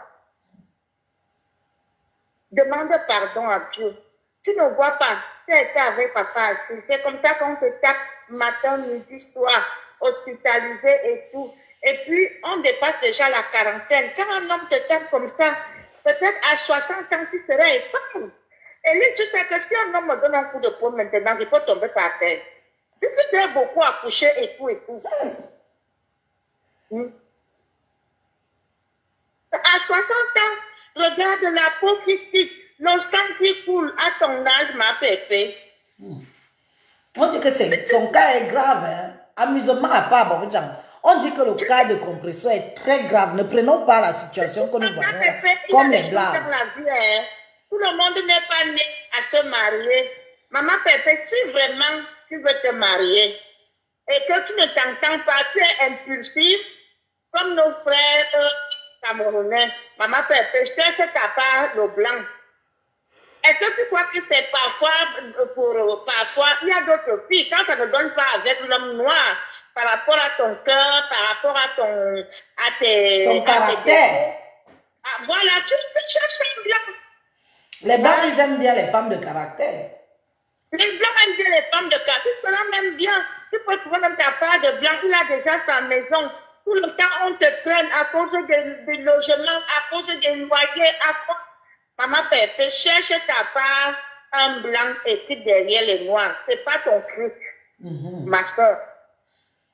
Demande pardon à Dieu. Tu ne vois pas, tu as été avec papa. C'est comme ça qu'on te tape matin, midi, soir, hospitalisé et tout. Et puis, on dépasse déjà la quarantaine. Quand un homme te tape comme ça, peut-être à 60 ans, tu seras épargne. Et lui, tu sais que si un homme me donne un coup de poing maintenant, il peut tomber par terre. Tu peux beaucoup accoucher et tout et tout. À 60 ans, regarde la peau qui quitte, le sang qui coule à ton âge, ma pépé. On dit que son cas est grave. Hein? Amusement à part, bon, on dit que le cas de compression est très grave. Ne prenons pas la situation que nous voyons là, comme les blagues. Tout le monde n'est pas né à se marier. Maman Pépé, si vraiment tu veux te marier et que tu ne t'entends pas, tu es impulsif, comme nos frères camerounais. Maman Pépé, je sais que tu n'as pas le blanc. Est-ce que tu crois que c'est parfois, il y a d'autres filles, quand ça ne donne pas avec l'homme noir, par rapport à ton cœur, par rapport à ton caractère. Voilà, tu cherches un blanc. Les blancs, ils aiment bien les femmes de caractère. Les blancs aiment bien les femmes de caractère. Tu seras même bien. Tu peux trouver même ta part de blanc. Il a déjà sa maison. Tout le temps, on te traîne à cause des logements, à cause des loyers, à cause... Maman Pépé, cherche ta part, un blanc et puis derrière les noirs. C'est pas ton truc, ma soeur.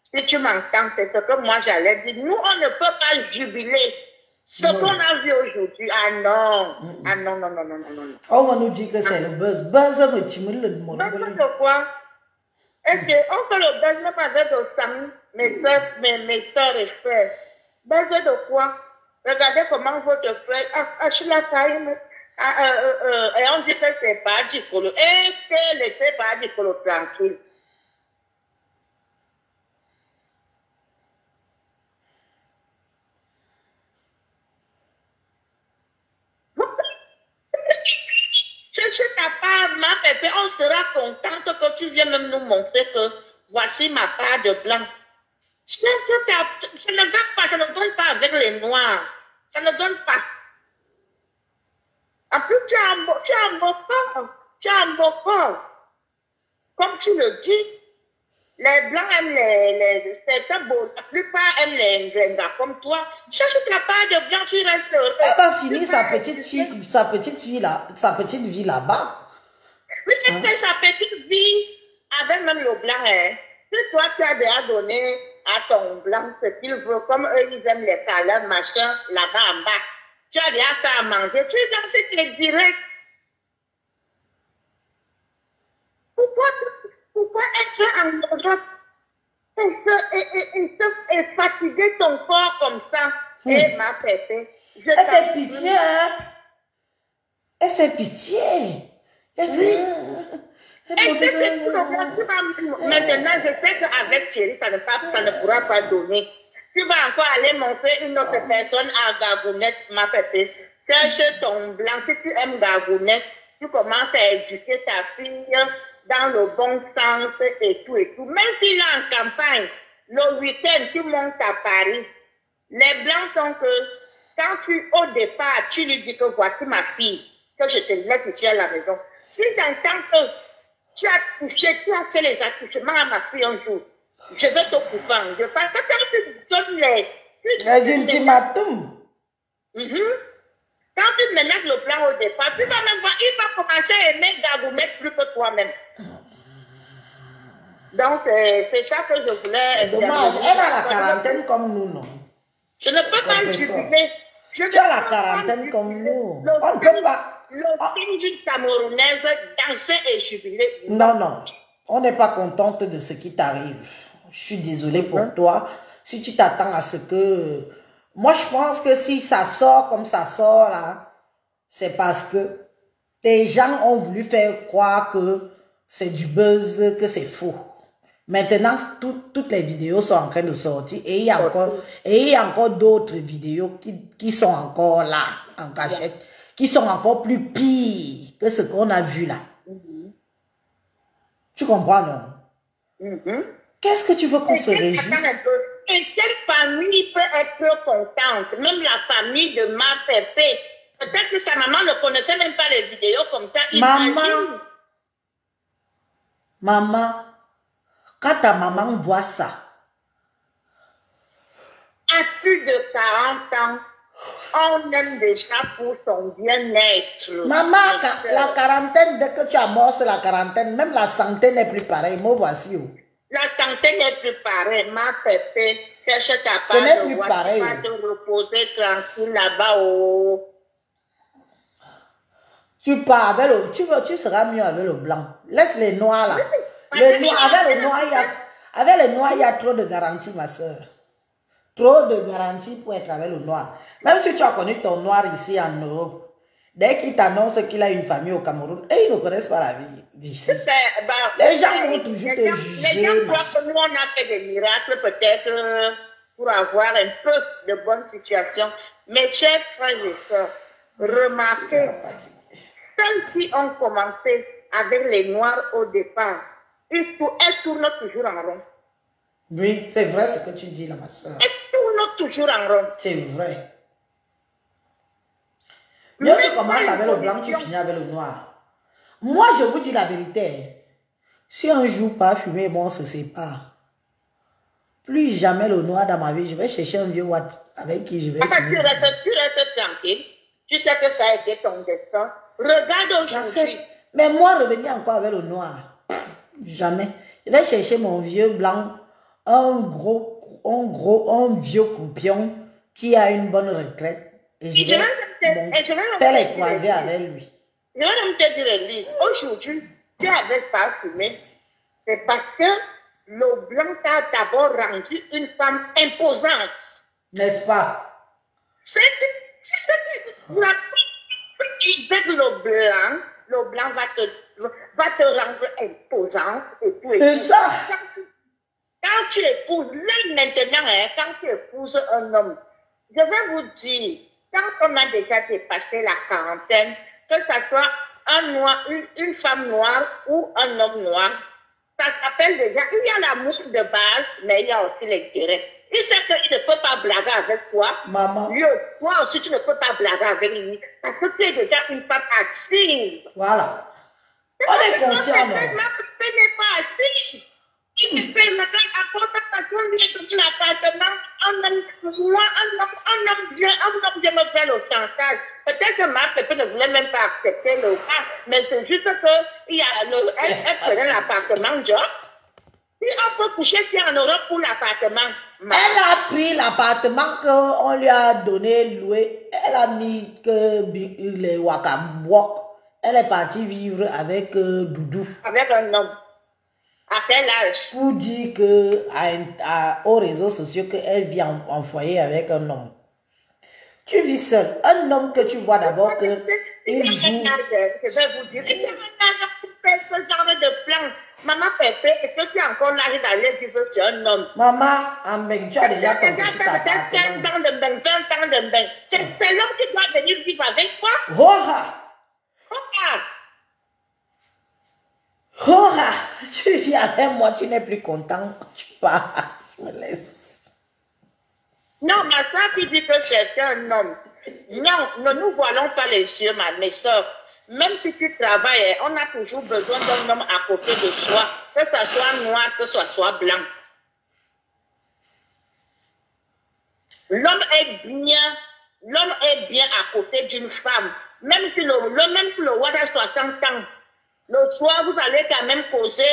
Si tu m'entends, c'est ce que moi j'allais dire. Nous, on ne peut pas jubiler. Ce qu'on a vu aujourd'hui, ah non. Ah non, non, non, non, non, non. On va nous dire que c'est le buzz. Buzz, le timide, le monde. Buzz de quoi? Est-ce qu'on fait le buzz même avec nos amis, mes soeurs et frères? Buzz de quoi? Regardez comment votre frère, et on dit que c'est pas du colo. Et que laissez pas du colo tranquille. Cherchez ta part, ma Pépé, on sera contente que tu viennes même nous montrer que voici ma part de blanc. Ça ne va pas, ça ne donne pas avec les noirs. Ça ne donne pas. En plus, tu as un beau corps. Comme tu le dis, les blancs aiment certains beaux, la plupart aiment les gars comme toi. Cherche ta part de blanc, tu restes heureux. Elle va finir sa petite vie là-bas. Oui, elle fait sa petite vie avec même le blanc. Hein. Si toi, tu as déjà donné à ton blanc ce qu'il veut, comme eux, ils aiment les câlins, machin, là-bas en bas. Tu as déjà ça à manger. Tu es dans ce qui est direct. Pourquoi être en Europe et fatiguer ton corps comme ça? Eh, ma Pépé, elle fait pitié, hein? Elle fait pitié. Elle fait... Maintenant, je sais qu'avec Thierry, ça ne pourra pas donner. Tu vas encore aller montrer une autre personne à Gagounette, ma Pépé. cherche ton blanc. Si tu aimes Gagounette, tu commences à éduquer ta fille dans le bon sens et tout et tout. Même s'il est en campagne, le week-end, tu montes à Paris. Les blancs sont que, quand au départ, tu lui dis que voici ma fille, que je te laisse ici à la maison. Si j'entends que tu as touché, tu as fait les attouchements à ma fille un jour, je vais te couper en deux. Parce que quand tu donnes les ultimatums. Quand tu menaces le plan au départ, tu vas même voir, il va commencer à aimer Gagoumette plus que toi-même. Donc, c'est ça que je voulais. Dommage, elle a la quarantaine comme nous, non? Je ne peux pas jubiler. Tu as la quarantaine comme nous. On ne peut pas. Le singe camerounaise danser et jubiler. Non, non. On n'est pas contente de ce qui t'arrive. Je suis désolée pour toi. Si tu t'attends à ce que... Moi, je pense que si ça sort comme ça sort, là, c'est parce que des gens ont voulu faire croire que c'est du buzz, que c'est faux. Maintenant, toutes les vidéos sont en train de sortir et il y a encore d'autres vidéos qui sont encore là, en cachette, qui sont encore plus pires que ce qu'on a vu là. Tu comprends, non? Qu'est-ce que tu veux qu'on se réjouisse? Et quelle famille peut être contente? Même la famille de ma pépé. Peut-être que sa maman ne connaissait même pas les vidéos comme ça. Maman, quand ta maman voit ça, à plus de 40 ans, on aime déjà pour son bien-être. Maman, la quarantaine, dès que tu amorces la quarantaine, même la santé n'est plus pareille. Moi, voici où. La santé n'est plus pareille. Ma pépé, cherche ta part. Ce n'est plus pareil. Tu vas te reposer tranquille là-bas. Oh. Tu pars avec le... Tu seras mieux avec le blanc. Laisse les noirs là. Le noir, avec les noirs, il y a trop de garanties, ma soeur. Trop de garanties pour être avec le noir. Même si tu as connu ton noir ici en Europe, dès qu'il t'annonce qu'il a une famille au Cameroun, et ils ne connaissent pas la vie d'ici. Les gens vont toujours te juger. Les gens croient que nous, on a fait des miracles peut-être pour avoir un peu de bonne situation. Mes chers frères et sœurs, remarquez, ceux qui ont commencé avec les noirs au départ, elles tournent toujours en rond. Oui, c'est vrai ce que tu dis là, ma soeur. Elles tournent toujours en rond. C'est vrai. Mieux tu commences avec le blanc, tu finis avec le noir. Moi, je vous dis la vérité. Si un jour parfumé, bon, on se sépare. Plus jamais le noir dans ma vie, je vais chercher un vieux Watt avec qui je vais finir. Tu restes tranquille. Tu sais que ça a été ton destin. Regarde aujourd'hui. Mais moi, revenir encore avec le noir. Jamais. Je vais chercher mon vieux blanc, un vieux croupion qui a une bonne retraite. Et je vais faire les croisés avec lui. Je vais même te dire, Elise, aujourd'hui, tu avais pas fumé. C'est parce que le blanc t'a d'abord rendu une femme imposante. N'est-ce pas? C'est que avec le blanc va te rendre imposante et tout. C'est ça. Quand tu épouses, là maintenant, quand tu épouses un homme, je vais vous dire, quand on a déjà dépassé la quarantaine, que ce soit un noir, une femme noire ou un homme noir, ça s'appelle déjà, il y a l'amour de base, mais il y a aussi l'intérêt. Il sait qu'il ne peut pas blaguer avec toi. Maman. Toi aussi, tu ne peux pas blaguer avec lui. Parce que tu es déjà une femme active. Voilà. On est conscient, non? Tu n'es pas active. Tu fais maintenant à constatation de l'appartement. Un homme vient me faire le chantage. Peut-être que ma pépé ne voulait même pas accepter le cas. Mais c'est juste qu'elle prenait l'appartement job. Si on peut coucher en Europe pour l'appartement. Elle a pris l'appartement qu'on lui a donné loué. Elle a mis que les Wakabwok. Elle est partie vivre avec Doudou. Avec un homme. À quel âge? Pour dire que aux réseaux sociaux qu'elle vit en foyer avec un homme. Tu vis seul. Un homme que tu vois d'abord que il joue. Je vais vous dire, il y a un pour faire ce genre de plan. Maman Pépé, est-ce que tu es encore là d'aller dire que tu es un homme? Maman, tu as déjà ton petit appartement. C'est l'homme qui doit venir vivre avec toi. Hora! Pourquoi? Hora! Tu viens avec moi, tu n'es plus content. Tu pars. Je me laisse. Non, ma soeur qui dit que c'est un homme. Non, ne nous voilons pas les yeux, mes soeurs. Même si tu travailles, on a toujours besoin d'un homme à côté de soi, que ce soit noir, que ce soit blanc. L'homme est bien à côté d'une femme. Même si le roi a 60 ans, le soir, vous allez quand même causer.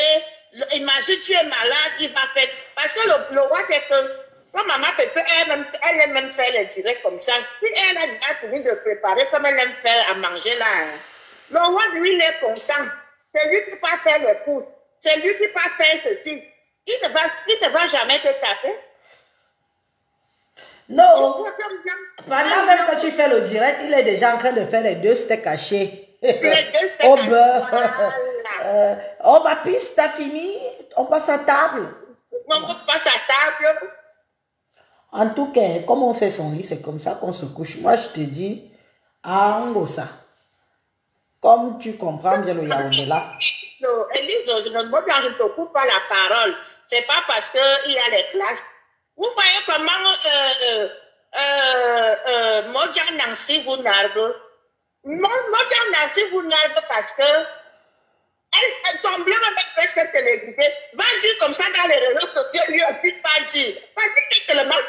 Imagine, tu es malade, il va faire. Parce que le roi, c'est que, comme maman Pépé, elle aime même faire les directs comme ça. Si elle a déjà fini de préparer, comme elle aime faire à manger là, hein, le roi, lui, il est content. C'est lui qui va faire le pouce. C'est lui qui va faire ceci. Il ne va jamais te taper. Non. Pendant même que tu fais le direct, il est déjà en train de faire les 2 steaks hachés. Au beurre. Voilà. Oh, ma piste, t'as fini? On passe à table. On passe à table. En tout cas, comme on fait son lit, c'est comme ça qu'on se couche. Moi, je te dis, à Angossa, comme tu comprends bien le Yaoundé là. Non, Élise, je ne te coupe pas la parole. C'est pas parce qu'il y a les classes. Vous voyez comment Modja Nancy vous nargue. Modja Nancy vous nargue parce que elle semblait avec presque télévisée. Va dire comme ça dans les réseaux sociaux, lui aussi pas dire. Parce que c'est le mal.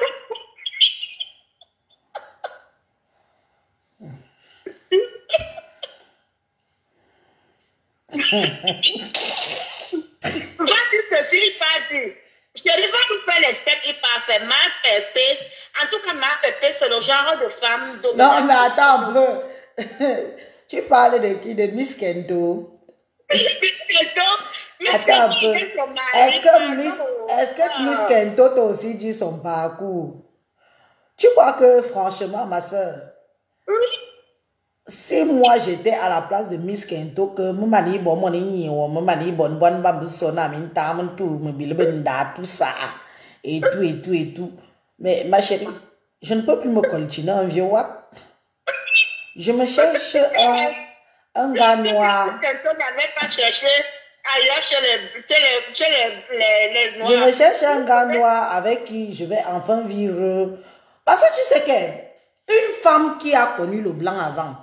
Va dire ceci, il pas dit. Je vais vous faire les steps, il pas fait. Ma Pépé, en tout cas, ma Pépé, c'est le genre de femme dominante. Non, mais attends un peu. Tu parles de qui? De Miss Kento? Attends un peu. Est-ce que Miss Kento t'a aussi dit son parcours? Tu vois que, franchement, ma soeur, si moi j'étais à la place de Miss Kento, que tout ça, et tout. Mais ma chérie, je ne peux plus me coltiner un vieux watt. Je me cherche un gars noir. Je me cherche un gars noir avec qui je vais enfin vivre. Parce que tu sais qu'une femme qui a connu le blanc avant,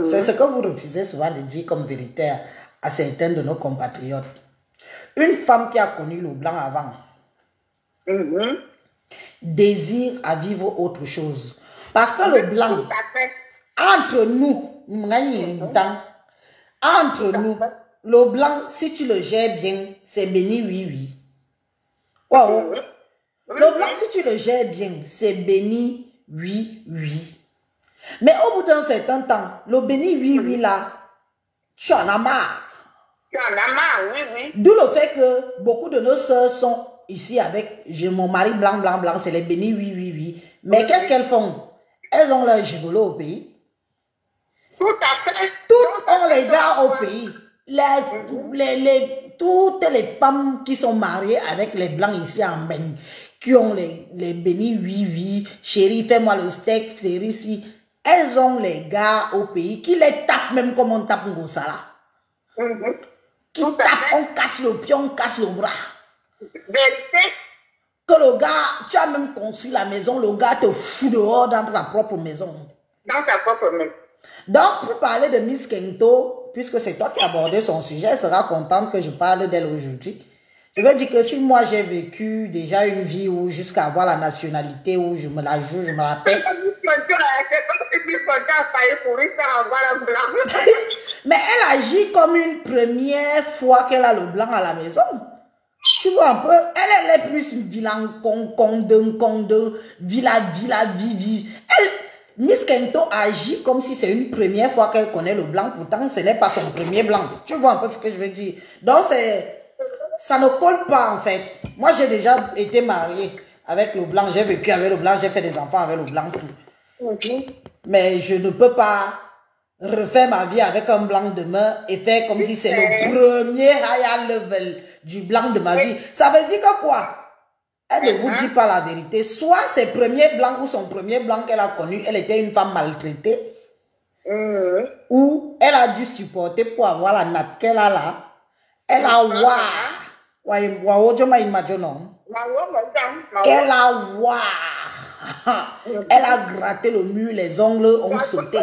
c'est ce que vous refusez souvent de dire comme vérité à certains de nos compatriotes. Une femme qui a connu le blanc avant désire à vivre autre chose. Parce que le blanc, entre nous, le blanc, si tu le gères bien, c'est béni, oui. Wow. Le blanc, si tu le gères bien, c'est béni, oui. Mais au bout d'un certain temps, le béni, oui, là, tu en as marre. Tu en as marre, oui. D'où le fait que beaucoup de nos soeurs sont ici avec mon mari blanc, c'est les bénis, oui. Mais qu'est-ce qu'elles font? Elles ont leur gigolo au pays. Tout à fait. Toutes ont les gars au pays. Toutes les femmes qui sont mariées avec les blancs ici en Beni, qui ont les bénis, oui. Chérie, fais-moi le steak, chérie, ici. Elles ont les gars au pays qui les tapent même comme on tape Ngosala. Qui tapent, on casse le pied, on casse le bras. Vérité. Que le gars, tu as même construit la maison, le gars te fout dehors dans ta propre maison. Dans ta propre maison. Donc, pour parler de Miss Kento, puisque c'est toi qui as abordé son sujet, elle sera contente que je parle d'elle aujourd'hui. Je veux dire que si moi j'ai vécu déjà une vie où jusqu'à avoir la nationalité, où je me la joue, je me la paie. Mais elle agit comme une première fois qu'elle a le blanc à la maison. Tu vois un peu, elle est plus une vilain vivi. Miss Kento agit comme si c'est une première fois qu'elle connaît le blanc, pourtant ce n'est pas son premier blanc. Tu vois un peu ce que je veux dire. Donc ça ne colle pas en fait. Moi j'ai déjà été mariée avec le blanc, j'ai vécu avec le blanc, j'ai fait des enfants avec le blanc, tout. Mais je ne peux pas refaire ma vie avec un blanc demain et faire comme si c'est le premier higher level du blanc de ma vie. Ça veut dire que quoi? Elle ne vous dit pas la vérité. Soit ses premiers blancs ou son premier blanc qu'elle a connu, elle était une femme maltraitée. Ou elle a dû supporter pour avoir la natte qu'elle a là. Elle a qu'elle a elle a gratté le mur, les ongles ont sauté.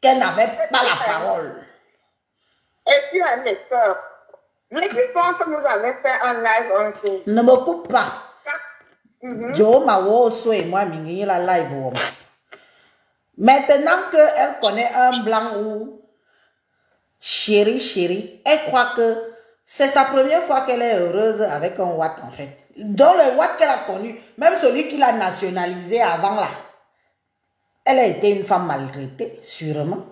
Qu'elle n'avait pas la parole. Et puis, mes soeurs, je pense que nous avons fait un live un jour. Ne me coupe pas. Jo Mawoso et moi, mingi la live. Maintenant qu'elle connaît un blanc ou chérie, elle croit que c'est sa première fois qu'elle est heureuse avec un Watt en fait. Dans le Watt qu'elle a connu, même celui qui l'a nationalisé avant là, elle a été une femme maltraitée, sûrement.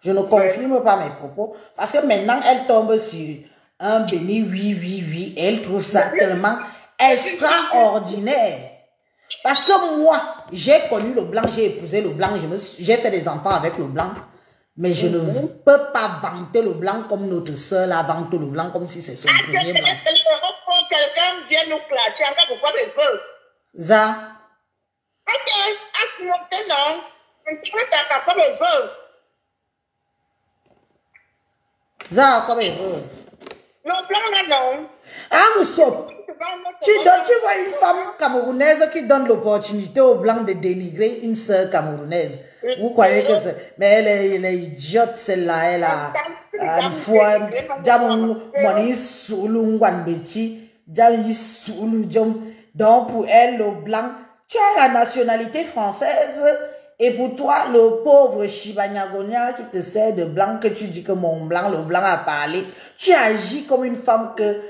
Je ne confirme pas mes propos parce que maintenant elle tombe sur un béni oui, et elle trouve ça tellement extraordinaire. Parce que moi, j'ai connu le blanc, j'ai épousé le blanc, j'ai fait des enfants avec le blanc. Mais je ne peux pas vanter le blanc comme notre soeur la vante le blanc comme si c'est son premier blanc. Quelqu'un vient nous clasher, pourquoi les veut? Ça. Ok, non. Tu peux t'accaper les veuves. Ça, comme les veuves. Le blanc là, non. Ah, vous sautez. Tu vois une femme camerounaise qui donne l'opportunité aux blancs de dénigrer une sœur camerounaise. Vous croyez que c'est... Mais elle est idiote, celle-là. Elle a une fois... Donc, pour elle, le blanc... Tu as la nationalité française. Et pour toi, le pauvre Chibanyagonia qui te sert de blanc, que tu dis que mon blanc, le blanc a parlé. Tu agis comme une femme que...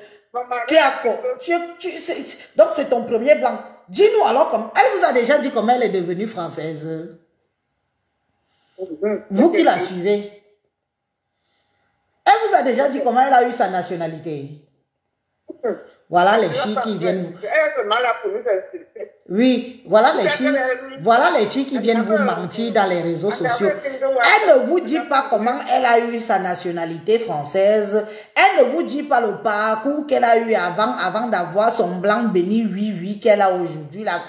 Donc, c'est ton premier blanc. Dis-nous alors, elle vous a déjà dit comment elle est devenue française. Vous qui la suivez. Elle vous a déjà dit comment elle a eu sa nationalité. Voilà les filles qui viennent... Oui, voilà les filles qui viennent vous mentir dans les réseaux sociaux. Elle ne vous dit pas comment elle a eu sa nationalité française. Elle ne vous dit pas le parcours qu'elle a eu avant d'avoir son blanc béni oui qu'elle a aujourd'hui là,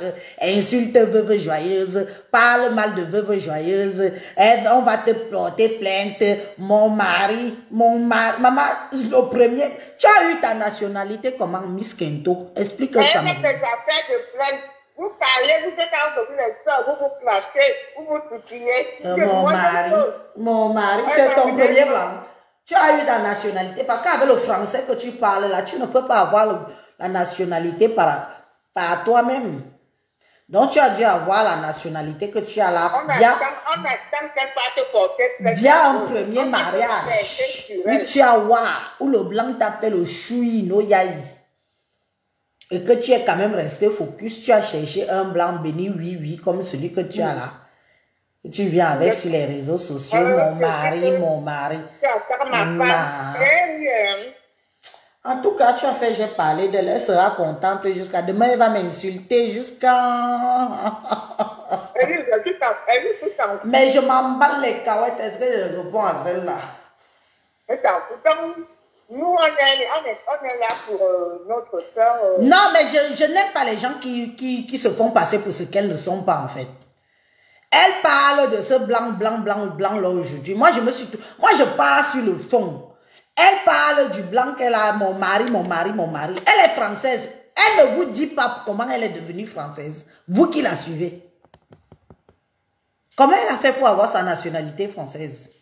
insulte veuve joyeuse, parle mal de veuve joyeuse, on va te porter plainte, mon mari, maman, le premier, tu as eu ta nationalité comment, Miss Kento? Explique-moi. Vous parlez, vous êtes aujourd'hui les soeurs, vous vous clashez, vous vous tutillez. Mon mari, c'est ton premier blanc. Tu as eu ta nationalité parce qu'avec le français que tu parles là, tu ne peux pas avoir la nationalité par toi-même. Donc tu as dû avoir la nationalité que tu as là via un premier mariage où tu as où le blanc t'appelle le choui no yaï. Et que tu es quand même resté focus, tu as cherché un blanc béni, oui, comme celui que tu as là. Et tu viens avec sur les réseaux sociaux, mon mari. En tout cas, tu as fait, j'ai parlé d'elle, elle sera contente jusqu'à demain, elle va m'insulter jusqu'à... Mais je m'emballe les cahuètes, est-ce que je réponds à celle-là? Nous, on est là pour notre soeur. Non, mais je n'aime pas les gens qui se font passer pour ce qu'elles ne sont pas, en fait. Elle parle de ce blanc là aujourd'hui. Moi, je pars sur le fond. Elle parle du blanc qu'elle a, mon mari. Elle est française. Elle ne vous dit pas comment elle est devenue française. Vous qui la suivez. Comment elle a fait pour avoir sa nationalité française?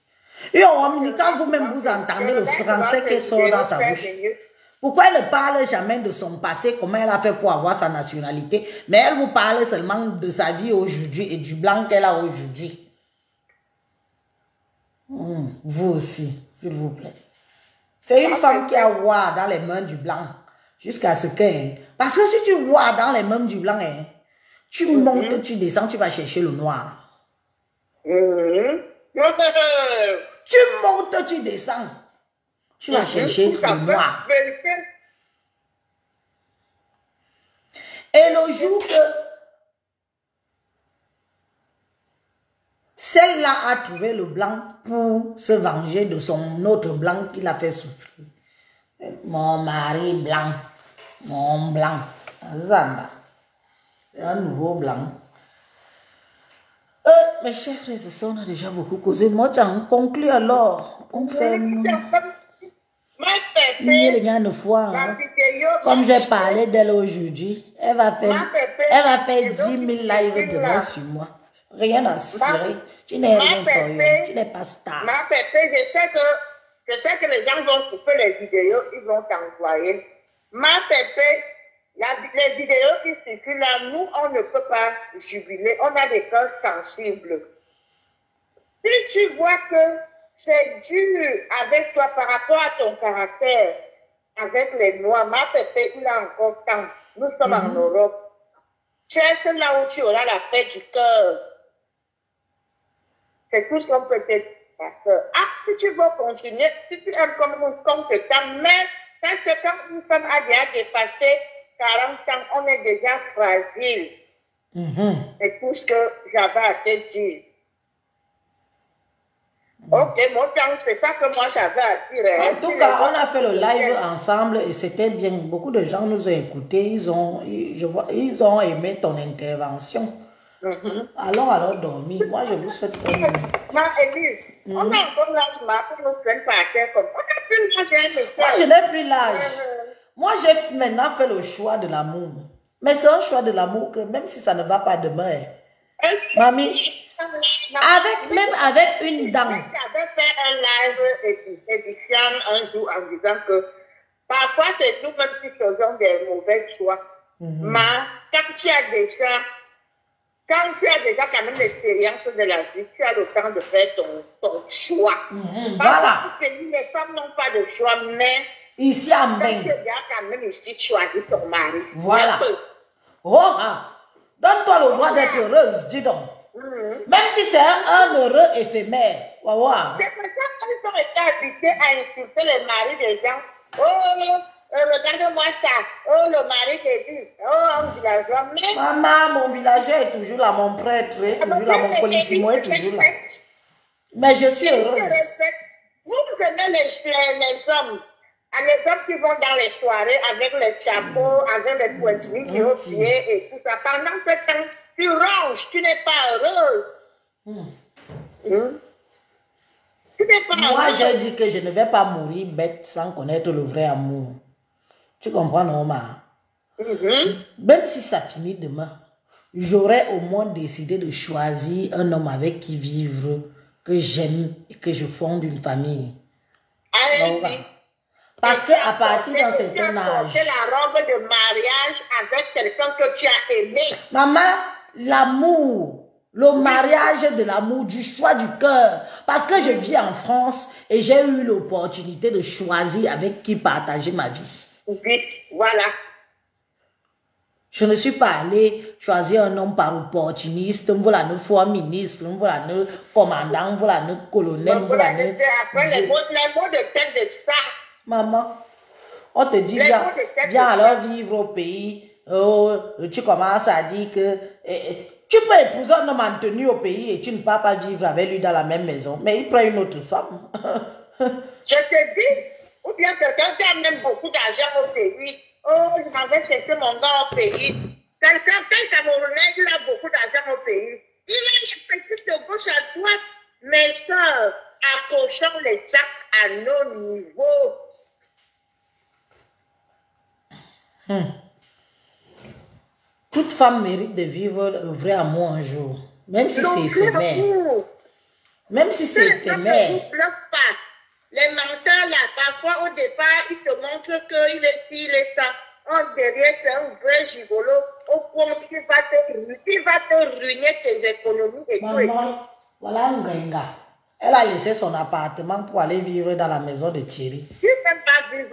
Et quand vous-même vous entendez le français qui sort dans sa bouche, pourquoi elle ne parle jamais de son passé, comment elle a fait pour avoir sa nationalité, mais elle vous parle seulement de sa vie aujourd'hui et du blanc qu'elle a aujourd'hui? Vous aussi, s'il vous plaît. C'est une femme qui a voir dans les mains du blanc jusqu'à ce que... Parce que si tu vois dans les mains du blanc, tu montes, tu descends, tu vas chercher le noir. Tu montes, tu descends. Tu vas chercher le noir. Et le jour que Celle-là a trouvé le blanc pour se venger de son autre blanc qui l'a fait souffrir. Mon mari blanc. Mon blanc. Zanda. C'est un nouveau blanc. Mes chers frères et sœurs, on a déjà beaucoup causé. Moi, tu as conclu alors. On fait... les gars une fois, hein. Comme j'ai parlé d'elle aujourd'hui, elle va faire 10 000 lives demain sur moi. Rien à cirer. Tu n'es rien, tu n'es pas star. Ma pépé, je sais que les gens vont couper les vidéos, ils vont t'envoyer. Ma pépé, les vidéos qui circulent là, nous, on ne peut pas jubiler. On a des cœurs sensibles. Si tu vois que c'est dur avec toi par rapport à ton caractère, avec les Noirs, ma pépé, il a encore temps. Nous sommes en Europe. Cherche là où tu auras la paix du cœur. C'est tout ce qu'on peut te dire. Ah, si tu veux continuer, si tu aimes comme tu t'aimes, mais quand une femme a déjà dépassé 40 ans, on est déjà fragile. C'est tout ce que j'avais à te dire. Ok, mon temps, c'est ça que moi j'avais à dire. En tout cas, on a fait le live ensemble et c'était bien. Beaucoup de gens nous ont écoutés, ils ont aimé ton intervention. Alors dormir. Moi, je vous souhaite bonne nuit. Élise, on a encore l'âge pour nous prendre par terre comme on a plus l'âge. Moi, je n'ai plus l'âge. Moi, j'ai maintenant fait le choix de l'amour. Mais c'est un choix de l'amour que même si ça ne va pas demain, mamie, même avec une dame. J'avais fait un live édifiant un jour en disant que parfois c'est nous-mêmes qui faisons des mauvais choix. Mais quand tu as déjà quand même l'expérience de la vie, tu as le temps de faire ton choix. Voilà. Parce que les femmes n'ont pas de choix, mais ici en Beng. tu as quand même ici choisi ton mari. Voilà. Donne-toi le droit d'être heureuse, dis donc. Même si c'est un heureux éphémère. C'est pour ça qu'ils ont été habitués à insulter les maris des gens. Oh, regarde-moi ça. Oh, le mari te dit. Oh, un villageois. Maman, mon villageois est toujours là, mon prêtre est toujours là, mon polissimo est toujours là. Mais je suis heureuse. Vous aimez les hommes. Les hommes qui vont dans les soirées avec les chapeaux, avec les pointillés au pied et tout ça. Pendant ce temps, tu ranges, tu n'es pas heureuse. Tu n'es pas heureuse. Moi, j'ai dit que je ne vais pas mourir bête sans connaître le vrai amour. Tu comprends, Norma? Même si ça finit demain, j'aurais au moins décidé de choisir un homme avec qui vivre, que j'aime et que je fonde une famille. Allez-y. Parce qu'à partir d'un certain âge... C'est la robe de mariage avec quelqu'un que tu as aimé. Maman, l'amour, le mariage de l'amour, du choix du cœur. Parce que je vis en France et j'ai eu l'opportunité de choisir avec qui partager ma vie. Oui, voilà. Je ne suis pas allée choisir un homme par opportuniste, voilà nous fois ministre, voilà nous commandant, voilà nous colonel, voilà nous... Après les mots de tête de ça. Maman, on te dit viens alors vivre au pays, oh, tu commences à dire que tu peux épouser un homme en tenue au pays et tu ne peux pas vivre avec lui dans la même maison, mais il prend une autre femme. Je te dis, ou bien quelqu'un qui a même beaucoup d'argent au pays, oh, je m'en vais chercher mon gars au pays. Quel Camerounais, il a beaucoup d'argent au pays. Il a une petite de gauche à droite, mes soeurs, accrochons les sacs à nos niveaux. Toute femme mérite de vivre le vrai amour un jour, même si c'est éphémère. Même si c'est éphémère. Les menteurs là, parfois au départ, ils te montrent qu'il est ci, il est ça. En derrière, c'est un vrai gigolo. Au point qu'il va te ruiner tes économies et tout. Maman, voilà un gringa. Elle a laissé son appartement pour aller vivre dans la maison de Thierry. Tu ne peux pas vivre,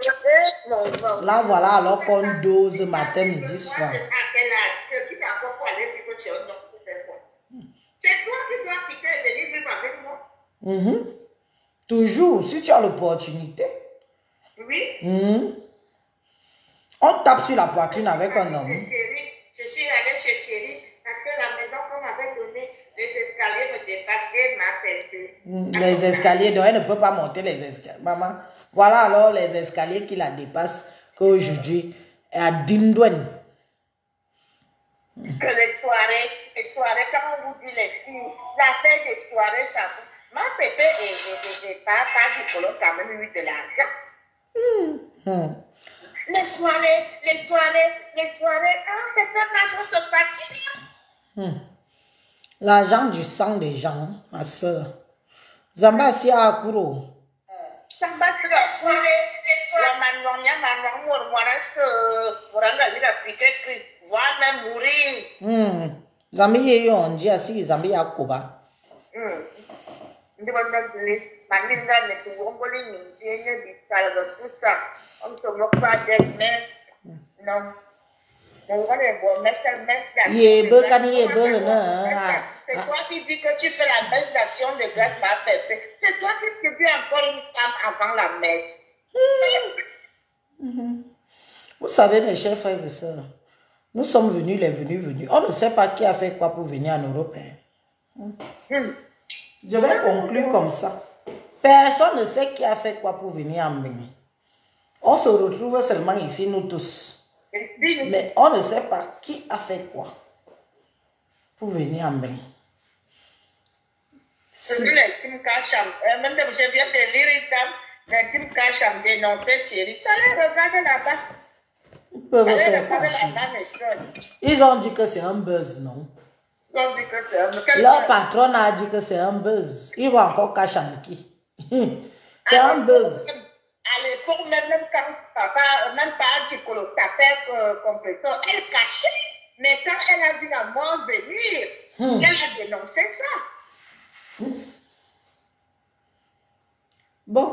mon enfant. Là, voilà, alors qu'on dose matin, midi, soir. C'est toi qui dois quitter et venir vivre avec moi. Toujours, si tu as l'opportunité. Oui. On tape sur la poitrine avec un homme. Je suis allée chez Thierry parce que la maison qu'on m'avait donnée, les escaliers me dépassaient. Les escaliers, donc elle ne peut pas monter les escaliers. Maman, voilà alors les escaliers qui la dépassent qu'aujourd'hui, à Dindouane. Que les soirées, quand on vous dit les filles, la fête des soirées, ça. Ma pépé et pas du colon quand même eu de l'argent. Les soirées, ah, c'est pas l'argent de partie. L'argent du sang des gens, ma soeur. Zamba si à Akuro. Zamba si les soirées. La manonia, voire même mourir. Zambi ye on dit assis Zambi à Koba. C'est toi qui dis que tu fais la messe d'action de grâce, ma pépé. C'est toi qui dis encore une femme avant la messe. Vous savez, mes chers frères et sœurs, nous sommes venus, les venus. On ne sait pas qui a fait quoi pour venir en Europe. Je vais conclure comme ça. Personne ne sait qui a fait quoi pour venir en Bénin. On se retrouve seulement ici, nous tous. Mais on ne sait pas qui a fait quoi pour venir en Bénin. Si. Même je viens de lire les Kim Kacham dénoncer Thierry. Ça les regarde là-bas. Ils ont dit que c'est un buzz, non? Leur patron a dit que c'est un buzz. Ils vont encore Kachamki. C'est un buzz. À l'époque, même quand papa, même pas Ticolo tapait complètement, elle cachait. Mais quand elle a vu la mort venir, elle a dénoncé ça. Bon.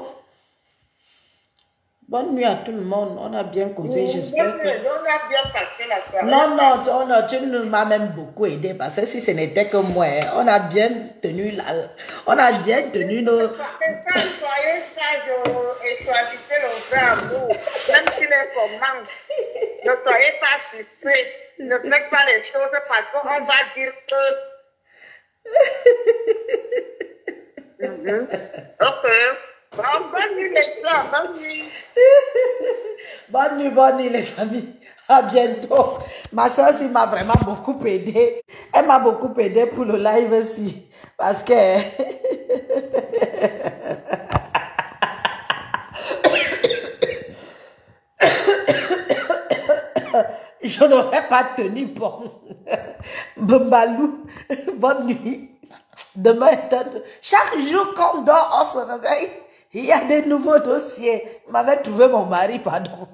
Bonne nuit à tout le monde. On a bien causé, j'espère que... On a bien passé la soirée. Non, tu ne m'as même beaucoup aidé parce que si ce n'était que moi, on a bien tenu nos... Soyez sage et choisissez le vrai amour, même si les commandes. Ne soyez pas surpris. Ne faites pas les choses parce qu'on va dire que... Ok. Bonne nuit les gens, bonne nuit. Bonne nuit les amis. À bientôt. Ma soeur aussi m'a vraiment beaucoup aidé. Elle m'a beaucoup aidé pour le live aussi. Parce que... je n'aurais pas tenu bon. Bumbalou, bonne nuit. Demain, chaque jour qu'on dort, on se réveille. Il y a des nouveaux dossiers. Je m'avais trouvé mon mari, pardon.